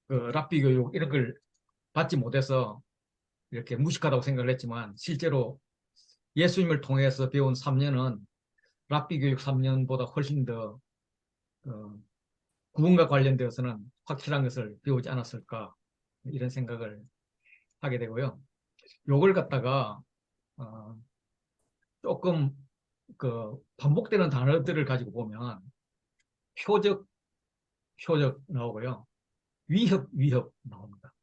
그 랍비 교육 이런 걸 받지 못해서 이렇게 무식하다고 생각을 했지만 실제로 예수님을 통해서 배운 3년은 랍비 교육 3년보다 훨씬 더 구원과 관련되어서는 확실한 것을 배우지 않았을까 이런 생각을 하게 되고요. 요걸 갖다가 조금 그 반복되는 단어들을 가지고 보면 표적 나오고요. 위협 나옵니다.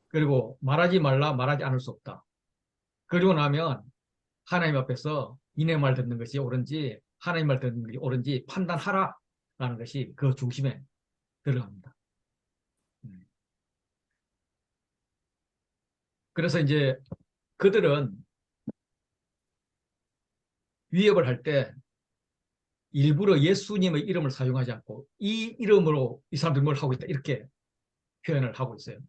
그리고 말하지 말라, 말하지 않을 수 없다. 그리고 나면 하나님 앞에서 이내 말 듣는 것이 옳은지 하나님 말 듣는 것이 옳은지 판단하라라는 것이 그 중심에 들어갑니다. 그래서 이제 그들은 위협을 할 때 일부러 예수님의 이름을 사용하지 않고 이 이름으로 이 사람들이 뭘 하고 있다 이렇게 표현을 하고 있어요.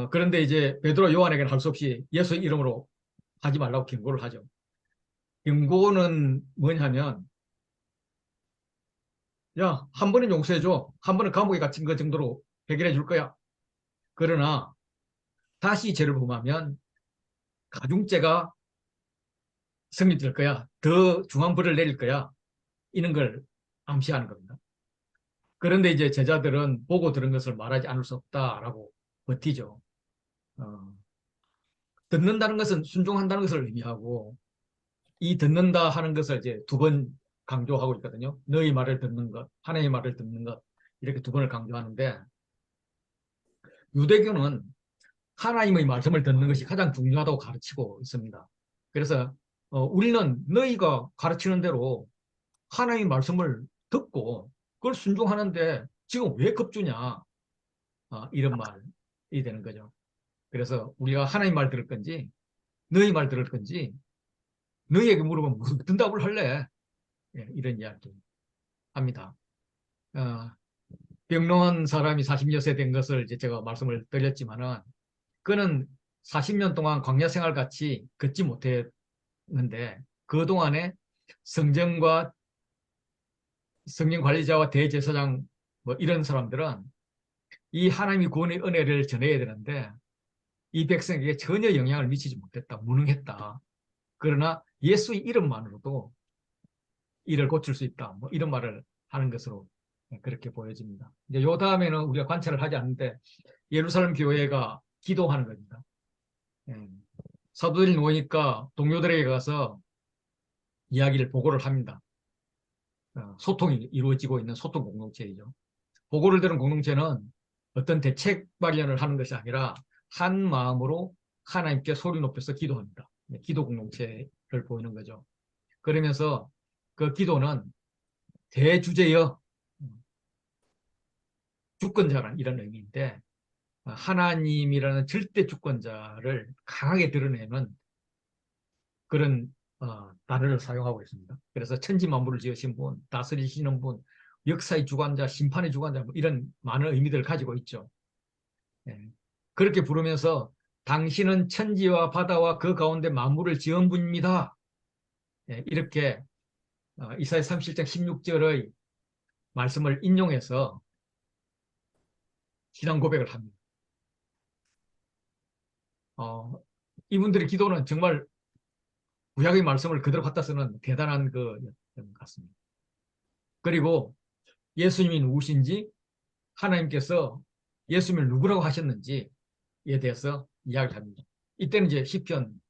그런데 이제 베드로 요한에게는 할 수 없이 예수의 이름으로 하지 말라고 경고를 하죠. 경고는 뭐냐면 야, 한 번은 용서해줘. 한 번은 감옥에 갇힌 것 정도로 해결해 줄 거야. 그러나 다시 죄를 범하면 가중죄가 성립될 거야. 더 중한 벌을 내릴 거야. 이런 걸 암시하는 겁니다. 그런데 이제 제자들은 보고 들은 것을 말하지 않을 수 없다라고 버티죠. 듣는다는 것은 순종한다는 것을 의미하고 이 듣는다 하는 것을 이제 두 번 강조하고 있거든요. 너희 말을 듣는 것, 하나님의 말을 듣는 것 이렇게 두 번을 강조하는데 유대교는 하나님의 말씀을 듣는 것이 가장 중요하다고 가르치고 있습니다. 그래서 우리는 너희가 가르치는 대로 하나님의 말씀을 듣고 그걸 순종하는데 지금 왜 겁주냐 이런 말이 되는 거죠. 그래서 우리가 하나님 말 들을 건지 너희 말 들을 건지 너희에게 물어보면 무슨 답을 할래? 예, 이런 이야기 합니다. 병롱한 사람이 40여세 된 것을 이제 제가 말씀을 드렸지만은 그는 40년 동안 광야 생활 같이 걷지 못했는데 그동안에 성전 관리자와 대제사장 뭐 이런 사람들은 이 하나님이 구원의 은혜를 전해야 되는데 이 백성에게 전혀 영향을 미치지 못했다. 무능했다. 그러나 예수의 이름만으로도 이를 고칠 수 있다. 뭐 이런 말을 하는 것으로 그렇게 보여집니다. 이제 요 다음에는 우리가 관찰을 하지 않는데 예루살렘 교회가 기도하는 겁니다. 예. 사도들이 모이니까 동료들에게 가서 이야기를 보고를 합니다. 소통이 이루어지고 있는 소통 공동체이죠. 보고를 들은 공동체는 어떤 대책 마련을 하는 것이 아니라 한 마음으로 하나님께 소리 높여서 기도합니다. 기도 공동체를 보이는 거죠. 그러면서 그 기도는 대주제여 주권자라는 이런 의미인데 하나님이라는 절대 주권자를 강하게 드러내는 그런 단어를 사용하고 있습니다. 그래서 천지 만물을 지으신 분, 다스리시는 분, 역사의 주관자, 심판의 주관자 뭐 이런 많은 의미들을 가지고 있죠. 예. 그렇게 부르면서 당신은 천지와 바다와 그 가운데 만물을 지은 분입니다. 예, 이렇게 이사야 37장 16절의 말씀을 인용해서 신앙 고백을 합니다. 이분들의 기도는 정말 구약의 말씀을 그대로 갖다 쓰는 대단한 것 같습니다. 그리고 예수님이 누구신지 하나님께서 예수님을 누구라고 하셨는지에 대해서 이야기를 합니다. 이때는 이제 시편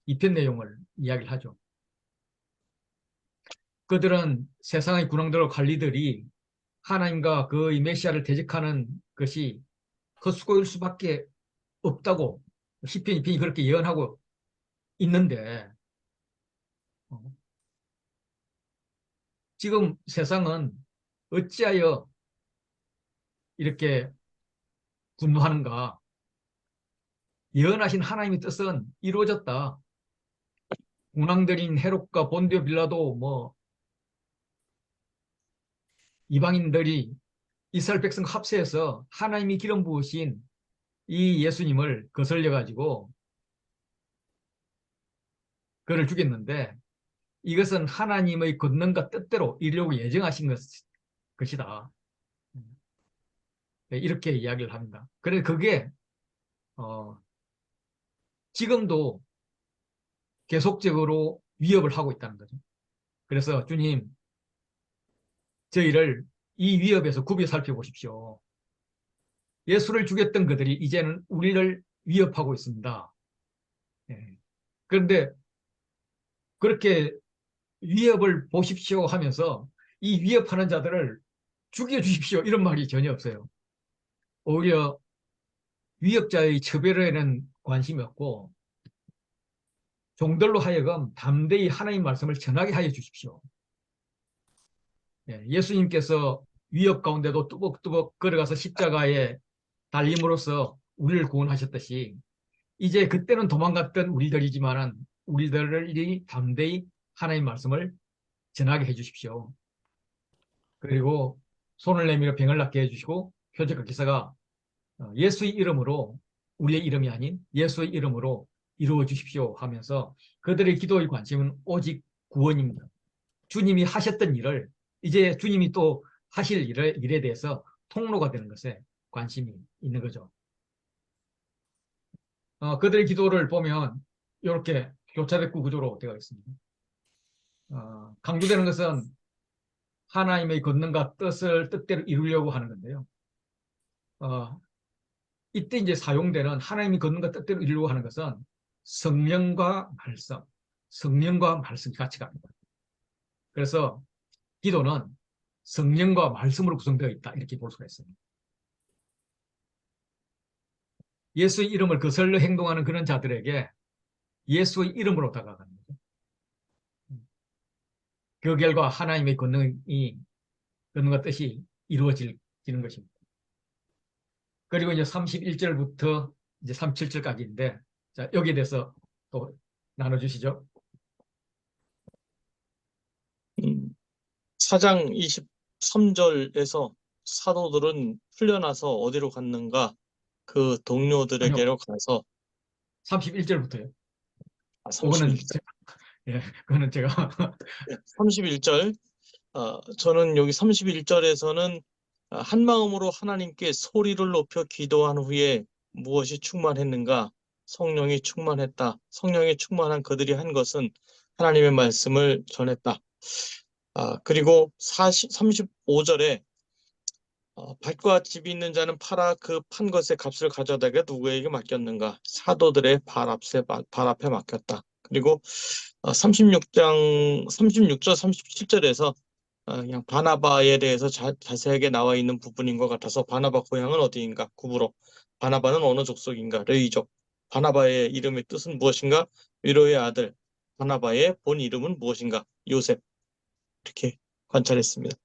2편 내용을 이야기를 하죠. 그들은 세상의 군왕들과 관리들이 하나님과 그의 메시아를 대적하는 것이 헛수고일 수밖에 없다고 시편 2편이 그렇게 예언하고 있는데 지금 세상은 어찌하여 이렇게 분노하는가? 예언하신 하나님의 뜻은 이루어졌다. 군왕들인 헤롯과 본디오 빌라도 뭐 이방인들이 이스라엘 백성 합세해서 하나님이 기름 부으신 이 예수님을 거슬려 가지고 그를 죽였는데 이것은 하나님의 권능과 뜻대로 이루려고 예정하신 것이다. 이렇게 이야기를 합니다. 그래서 그게 지금도 계속적으로 위협을 하고 있다는 거죠. 그래서 주님, 저희를 이 위협에서 구비 살펴보십시오. 예수를 죽였던 그들이 이제는 우리를 위협하고 있습니다. 그런데 그렇게 위협을 보십시오 하면서 이 위협하는 자들을 죽여주십시오 이런 말이 전혀 없어요. 오히려 위협자의 처벌에는 관심이 없고 종들로 하여금 담대히 하나님 말씀을 전하게 하여 주십시오. 예수님께서 위협 가운데도 뚜벅뚜벅 걸어가서 십자가에 달림으로써 우리를 구원하셨듯이 이제 그때는 도망갔던 우리들이지만은 우리들이 담대히 하나님 말씀을 전하게 해주십시오. 그리고 손을 내밀어 병을 낫게 해주시고 표적과 기사가 예수의 이름으로 우리의 이름이 아닌 예수의 이름으로 이루어 주십시오 하면서 그들의 기도의 관심은 오직 구원입니다. 주님이 하셨던 일을 이제 주님이 또 하실 일에 대해서 통로가 되는 것에 관심이 있는 거죠. 그들의 기도를 보면 이렇게 교차대구 구조로 되어 있습니다. 강조되는 것은 하나님의 권능과 뜻을 뜻대로 이루려고 하는 건데요. 이때 이제 사용되는 하나님의 권능과 뜻대로 이루려고 하는 것은 성령과 말씀이 같이 갑니다. 그래서 기도는 성령과 말씀으로 구성되어 있다 이렇게 볼 수가 있습니다. 예수의 이름을 거슬러 행동하는 그런 자들에게 예수의 이름으로 다가가는 거죠. 그 결과 하나님의 권능과 뜻이 이루어지는 것입니다. 그리고 이제 31절부터 이제 37절까지인데, 자, 여기에 대해서 또 나눠주시죠. 4장 23절에서 사도들은 풀려나서 어디로 갔는가? 그 동료들에게로 가서 31절부터요. 31절. 그거는 제가 31절. 저는 여기 31절에서는 한 마음으로 하나님께 소리를 높여 기도한 후에 무엇이 충만했는가? 성령이 충만했다. 성령이 충만한 그들이 한 것은 하나님의 말씀을 전했다. 그리고 35절에 밭과 집이 있는 자는 팔아 그 판 것의 값을 가져다가 누구에게 맡겼는가? 사도들의 발 앞에 맡겼다. 그리고 36절 37절에서 그냥 바나바에 대해서 자세하게 나와 있는 부분인 것 같아서 바나바 고향은 어디인가? 구브로. 바나바는 어느 족속인가? 르이족. 바나바의 이름의 뜻은 무엇인가? 위로의 아들. 바나바의 본 이름은 무엇인가? 요셉. 이렇게 관찰했습니다.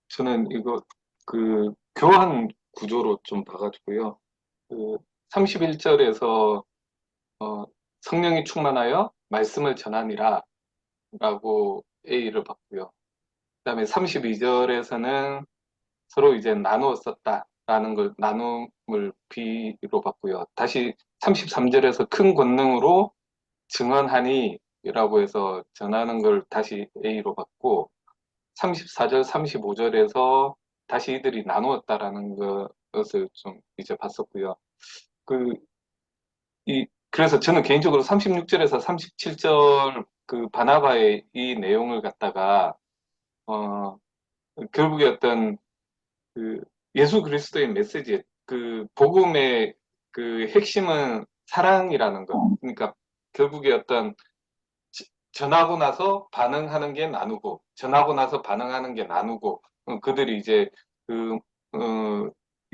저는 이거 그 교환 구조로 좀 봐가지고요. 그 31절에서 성령이 충만하여 말씀을 전하니라 라고 A를 봤고요. 그다음에 32절에서는 서로 이제 나누어 썼다라는 걸 나눔을 B로 봤고요. 다시 33절에서 큰 권능으로 증언하니라고 해서 전하는 걸 다시 A로 봤고 34절, 35절에서 다시 이들이 나누었다라는 것을 좀 이제 봤었고요. 그래서 저는 개인적으로 36절에서 37절 그 바나바의 이 내용을 갖다가 결국에 어떤 그 예수 그리스도의 메시지, 그 복음의 그 핵심은 사랑이라는 것. 그러니까 결국에 어떤 전하고 나서 반응하는 게 나누고, 전하고 나서 반응하는 게 나누고, 그들이 이제 그,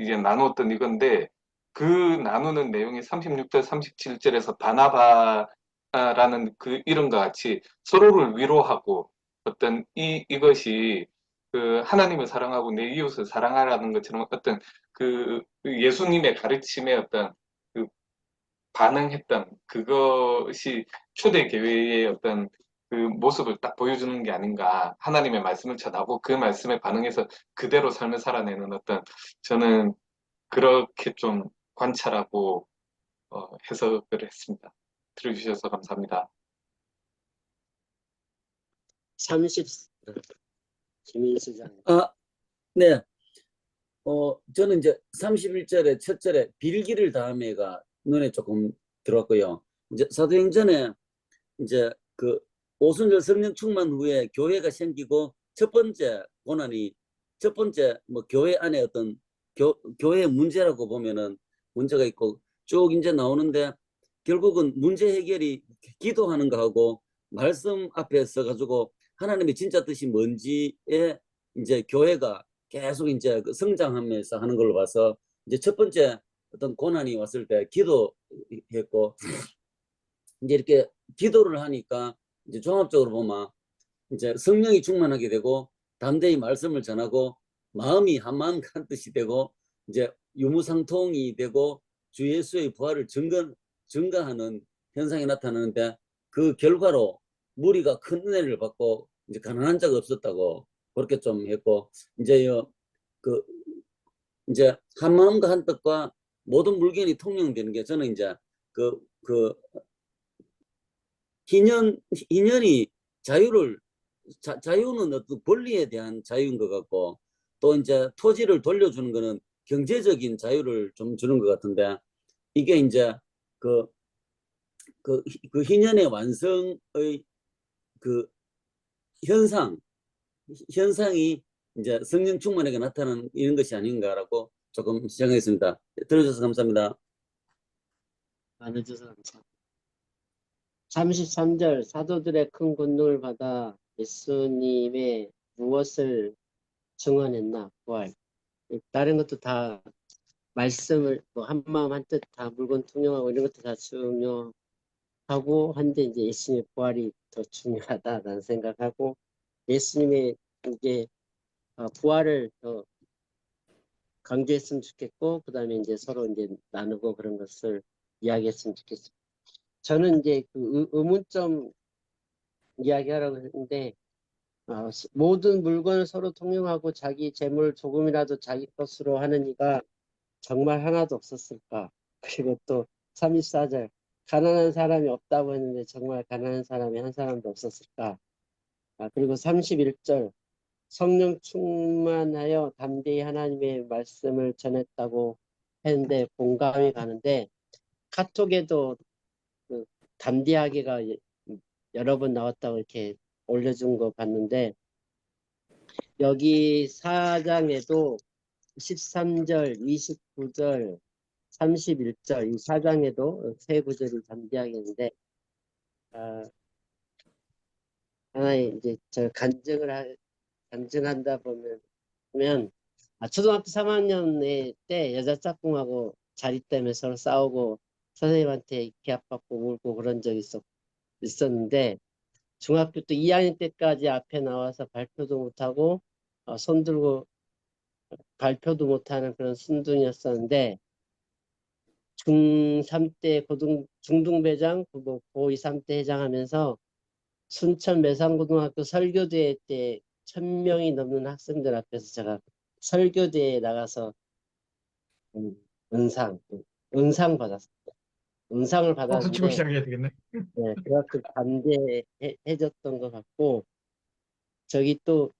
이제 나누었던 이건데, 그 나누는 내용이 36절, 37절에서 바나바라는 그 이름과 같이 서로를 위로하고, 어떤 이것이 그 하나님을 사랑하고 내 이웃을 사랑하라는 것처럼 어떤 그 예수님의 가르침에 어떤 그 반응했던 그것이 초대 교회의 어떤 그 모습을 딱 보여주는 게 아닌가. 하나님의 말씀을 전하고 그 말씀에 반응해서 그대로 삶을 살아내는 어떤 저는 그렇게 좀 관찰하고 해석을 했습니다. 들어주셔서 감사합니다. 30 김인수장. 네. 저는 이제 31절에 첫 절에 빌기를 다음에가 눈에 조금 들어왔고요. 이제 사도행전에 이제 그 오순절 성령 충만 후에 교회가 생기고 첫 번째 고난이 첫 번째 뭐 교회 안에 어떤 교회의 문제라고 보면은 문제가 있고 쭉 이제 나오는데 결국은 문제 해결이 기도하는 거하고 말씀 앞에 서가지고 하나님의 진짜 뜻이 뭔지에 이제 교회가 계속 이제 그 성장하면서 하는 걸로 봐서 이제 첫 번째 어떤 고난이 왔을 때 기도했고 이제 이렇게 기도를 하니까 이제 종합적으로 보면 이제 성령이 충만하게 되고 담대히 말씀을 전하고 마음이 한마음 한 뜻이 되고 이제 유무상통이 되고 주 예수의 부활을 증거하는 현상이 나타나는데 그 결과로 무리가 큰 은혜를 받고 이제 가난한 자가 없었다고 그렇게 좀 했고 이제 그 이제 한 마음과 한 뜻과 모든 물건이 통용되는 게 저는 이제 그 희년이 자유를 자유는 어떤 권리에 대한 자유인 것 같고 또 이제 토지를 돌려주는 거는 경제적인 자유를 좀 주는 것 같은데 이게 이제 그 희년의 완성의 그 현상이 이제 성령 충만에게 나타나는 이런 것이 아닌가라고 조금 생각했습니다. 들어주셔서 감사합니다. 많아져서 감사합니다. 33절 사도들의 큰 권능을 받아 예수님의 무엇을 증언했나 부활. 다른 것도 다 말씀을 뭐 한마음 한뜻 다 물건 통용하고 이런 것도 다 중요하고 한데 이제 예수님의 부활이 더 중요하다라는 생각하고 예수님의 이제 부활을 더 강조했으면 좋겠고 그다음에 이제 서로 이제 나누고 그런 것을 이야기했으면 좋겠습니다. 저는 이제 그 의문점 이야기하라고 했는데 모든 물건을 서로 통용하고 자기 재물 조금이라도 자기 것으로 하는 이가 정말 하나도 없었을까? 그리고 또 34절 가난한 사람이 없다고 했는데 정말 가난한 사람이 한 사람도 없었을까? 그리고 31절 성령 충만하여 담대히 하나님의 말씀을 전했다고 했는데 공감이 가는데 카톡에도 그 담대하게가 여러 번 나왔다고 이렇게 올려준 거 봤는데 여기 4장에도 13절, 29절, 31절 이 4장에도 세 구절이 담대하게 있는데 하나의 이제 저 간증한다 보면 초등학교 3학년 때 여자 짝꿍하고 자리 때문에 서로 싸우고 선생님한테 기합받고 울고 그런 적이 있었는데 중학교 때 2학년 때까지 앞에 나와서 발표도 못하고 손 들고 발표도 못하는 그런 순둥이였었는데 중3 때 중등배장, 고2, 3때 회장하면서 순천 매산고등학교 설교대회 때 1000명이 넘는 학생들 앞에서 제가 설교대회에 나가서 음, 은상, 은상 받았어요. 은상을 박수 치고 받았는데 시작해야 되겠네. 네, 그만큼 담대해졌던 것 같고 저기 또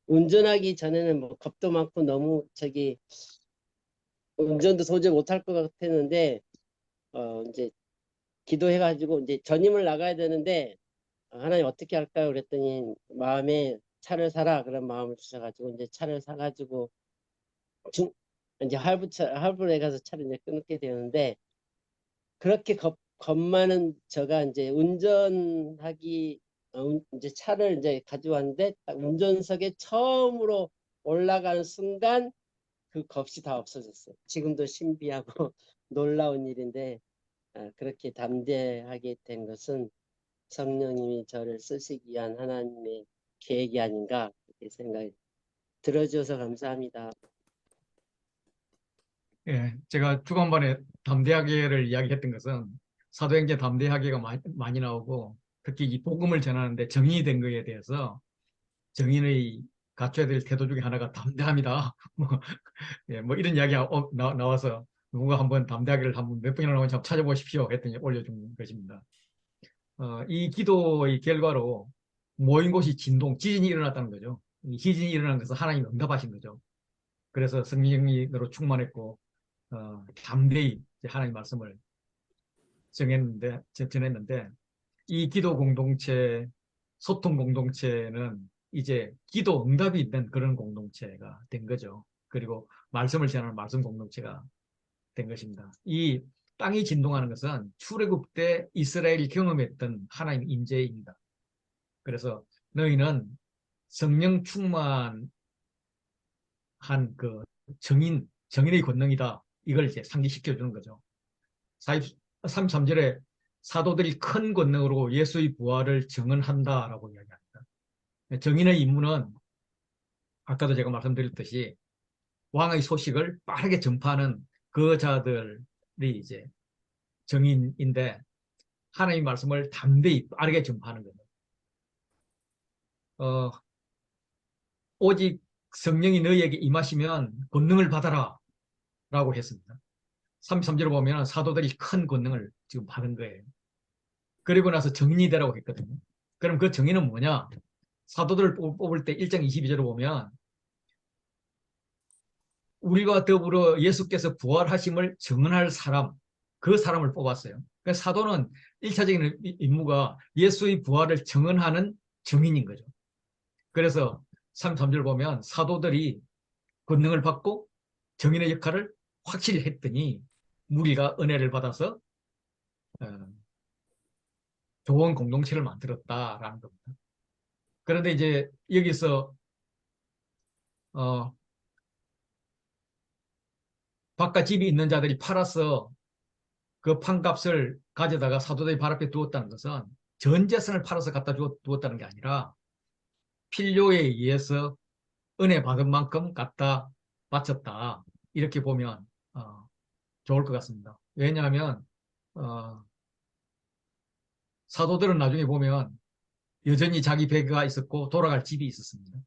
운전하기 전에는 뭐 겁도 많고 너무 운전도 도저히 못할 것 같았는데 이제 기도해가지고 이제 전임을 나가야 되는데 하나님 어떻게 할까요? 그랬더니 마음에 차를 사라 그런 마음을 주셔가지고 이제 차를 사가지고 이제 할부에 가서 차를 이제 끊게 되는데 그렇게 겁 많은 제가 이제 운전하기 이제 차를 이제 가져왔는데 딱 운전석에 처음으로 올라가는 순간 그 겁이 다 없어졌어요. 지금도 신비하고 놀라운 일인데 그렇게 담대하게 된 것은 성령님이 저를 쓰시기 위한 하나님의 계획이 아닌가 그렇게 생각이 들어줘서 감사합니다. 예, 제가 주간반에 담대하게를 이야기했던 것은 사도행전 담대하게가 많이 나오고 특히 이 복음을 전하는데 정인이 된 거에 대해서 정인의 갖춰야 될 태도 중에 하나가 담대함이다. 뭐, 예, 뭐 이런 이야기가 나와서 누군가 한번 담대하게를 한번 몇 번이나 나오는지 한번 찾아보십시오 했더니 올려준 것입니다. 이 기도의 결과로 모인 곳이 지진이 일어났다는 거죠. 이 지진이 일어난 것은 하나님이 응답하신 거죠. 그래서 성령으로 충만했고 담대히 하나님 말씀을 전했는데 이 기도 공동체, 소통 공동체는 이제 기도 응답이 있는 그런 공동체가 된 거죠. 그리고 말씀을 전하는 말씀 공동체가 된 것입니다. 이 땅이 진동하는 것은 출애굽 때 이스라엘이 경험했던 하나님 임재입니다. 그래서 너희는 성령 충만한 그 정인의 권능이다. 이걸 이제 상기시켜 주는 거죠. 33절에 사도들이 큰 권능으로 예수의 부활을 증언한다라고 이야기합니다. 정인의 임무는 아까도 제가 말씀드렸듯이 왕의 소식을 빠르게 전파하는 그 자들이 이제 정인인데 하나님의 말씀을 담대히 빠르게 전파하는 거죠. 오직 성령이 너희에게 임하시면 권능을 받아라 라고 했습니다. 33절을 보면 사도들이 큰 권능을 지금 받은 거예요. 그리고 나서 정인이 되라고 했거든요. 그럼 그 정인은 뭐냐? 사도들을 뽑을 때 1장 22절을 보면 우리와 더불어 예수께서 부활하심을 증언할 사람, 그 사람을 뽑았어요. 그러니까 사도는 1차적인 임무가 예수의 부활을 증언하는 정인인 거죠. 그래서 33절 보면 사도들이 권능을 받고 정인의 역할을 확실히 했더니 무리가 은혜를 받아서 좋은 공동체를 만들었다라는 겁니다. 그런데 이제 여기서 바깥 집이 있는 자들이 팔아서 그 판값을 가져다가 사도들이 발 앞에 두었다는 것은 전 재산을 팔아서 갖다 두었다는 게 아니라 필요에 의해서 은혜 받은 만큼 갖다 바쳤다. 이렇게 보면 좋을 것 같습니다. 왜냐하면 사도들은 나중에 보면 여전히 자기 배가 있었고 돌아갈 집이 있었습니다.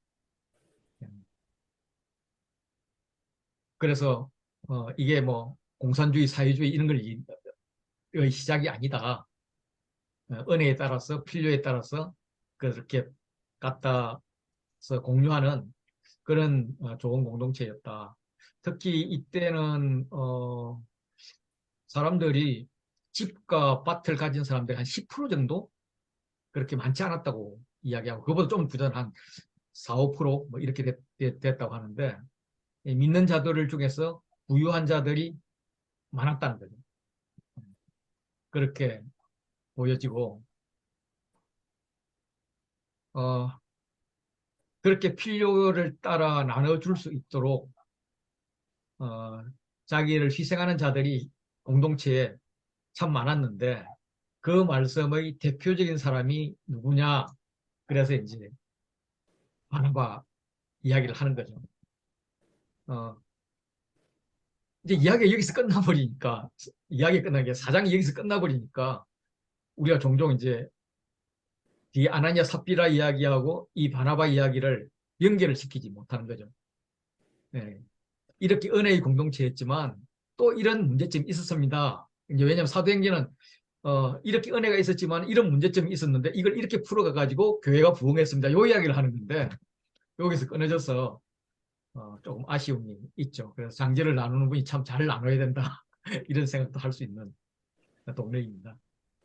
그래서 이게 뭐 공산주의, 사회주의 이런 걸 시작이 아니다. 은혜에 따라서 필요에 따라서 그렇게 갖다서 공유하는 그런 좋은 공동체였다. 특히 이때는 사람들이 집과 밭을 가진 사람들이 한 10% 정도 그렇게 많지 않았다고 이야기하고 그보다 좀 부자는 한 4, 5%뭐 이렇게 됐다고 하는데 이 믿는 자들 중에서 부유한 자들이 많았다는 거죠. 그렇게 보여지고 어, 그렇게 필요를 따라 나눠줄 수 있도록 어, 자기를 희생하는 자들이 공동체에 참 많았는데 그 말씀의 대표적인 사람이 누구냐? 그래서 이제 바나바 이야기를 하는 거죠. 어, 이제 이야기가 여기서 끝나버리니까 이야기가 끝난 게 사장이 여기서 끝나버리니까 우리가 종종 이제 이 아나니아 삽비라 이야기하고 이 바나바 이야기를 연결을 시키지 못하는 거죠. 네. 이렇게 은혜의 공동체였지만 또 이런 문제점이 있었습니다. 이제 왜냐하면 사도행전은 이렇게 은혜가 있었지만 이런 문제점이 있었는데 이걸 이렇게 풀어가가지고 교회가 부흥했습니다. 요 이야기를 하는 건데 여기서 끊어져서 조금 아쉬움이 있죠. 그래서 장제를 나누는 분이 참 잘 나눠야 된다. 이런 생각도 할 수 있는 동네입니다.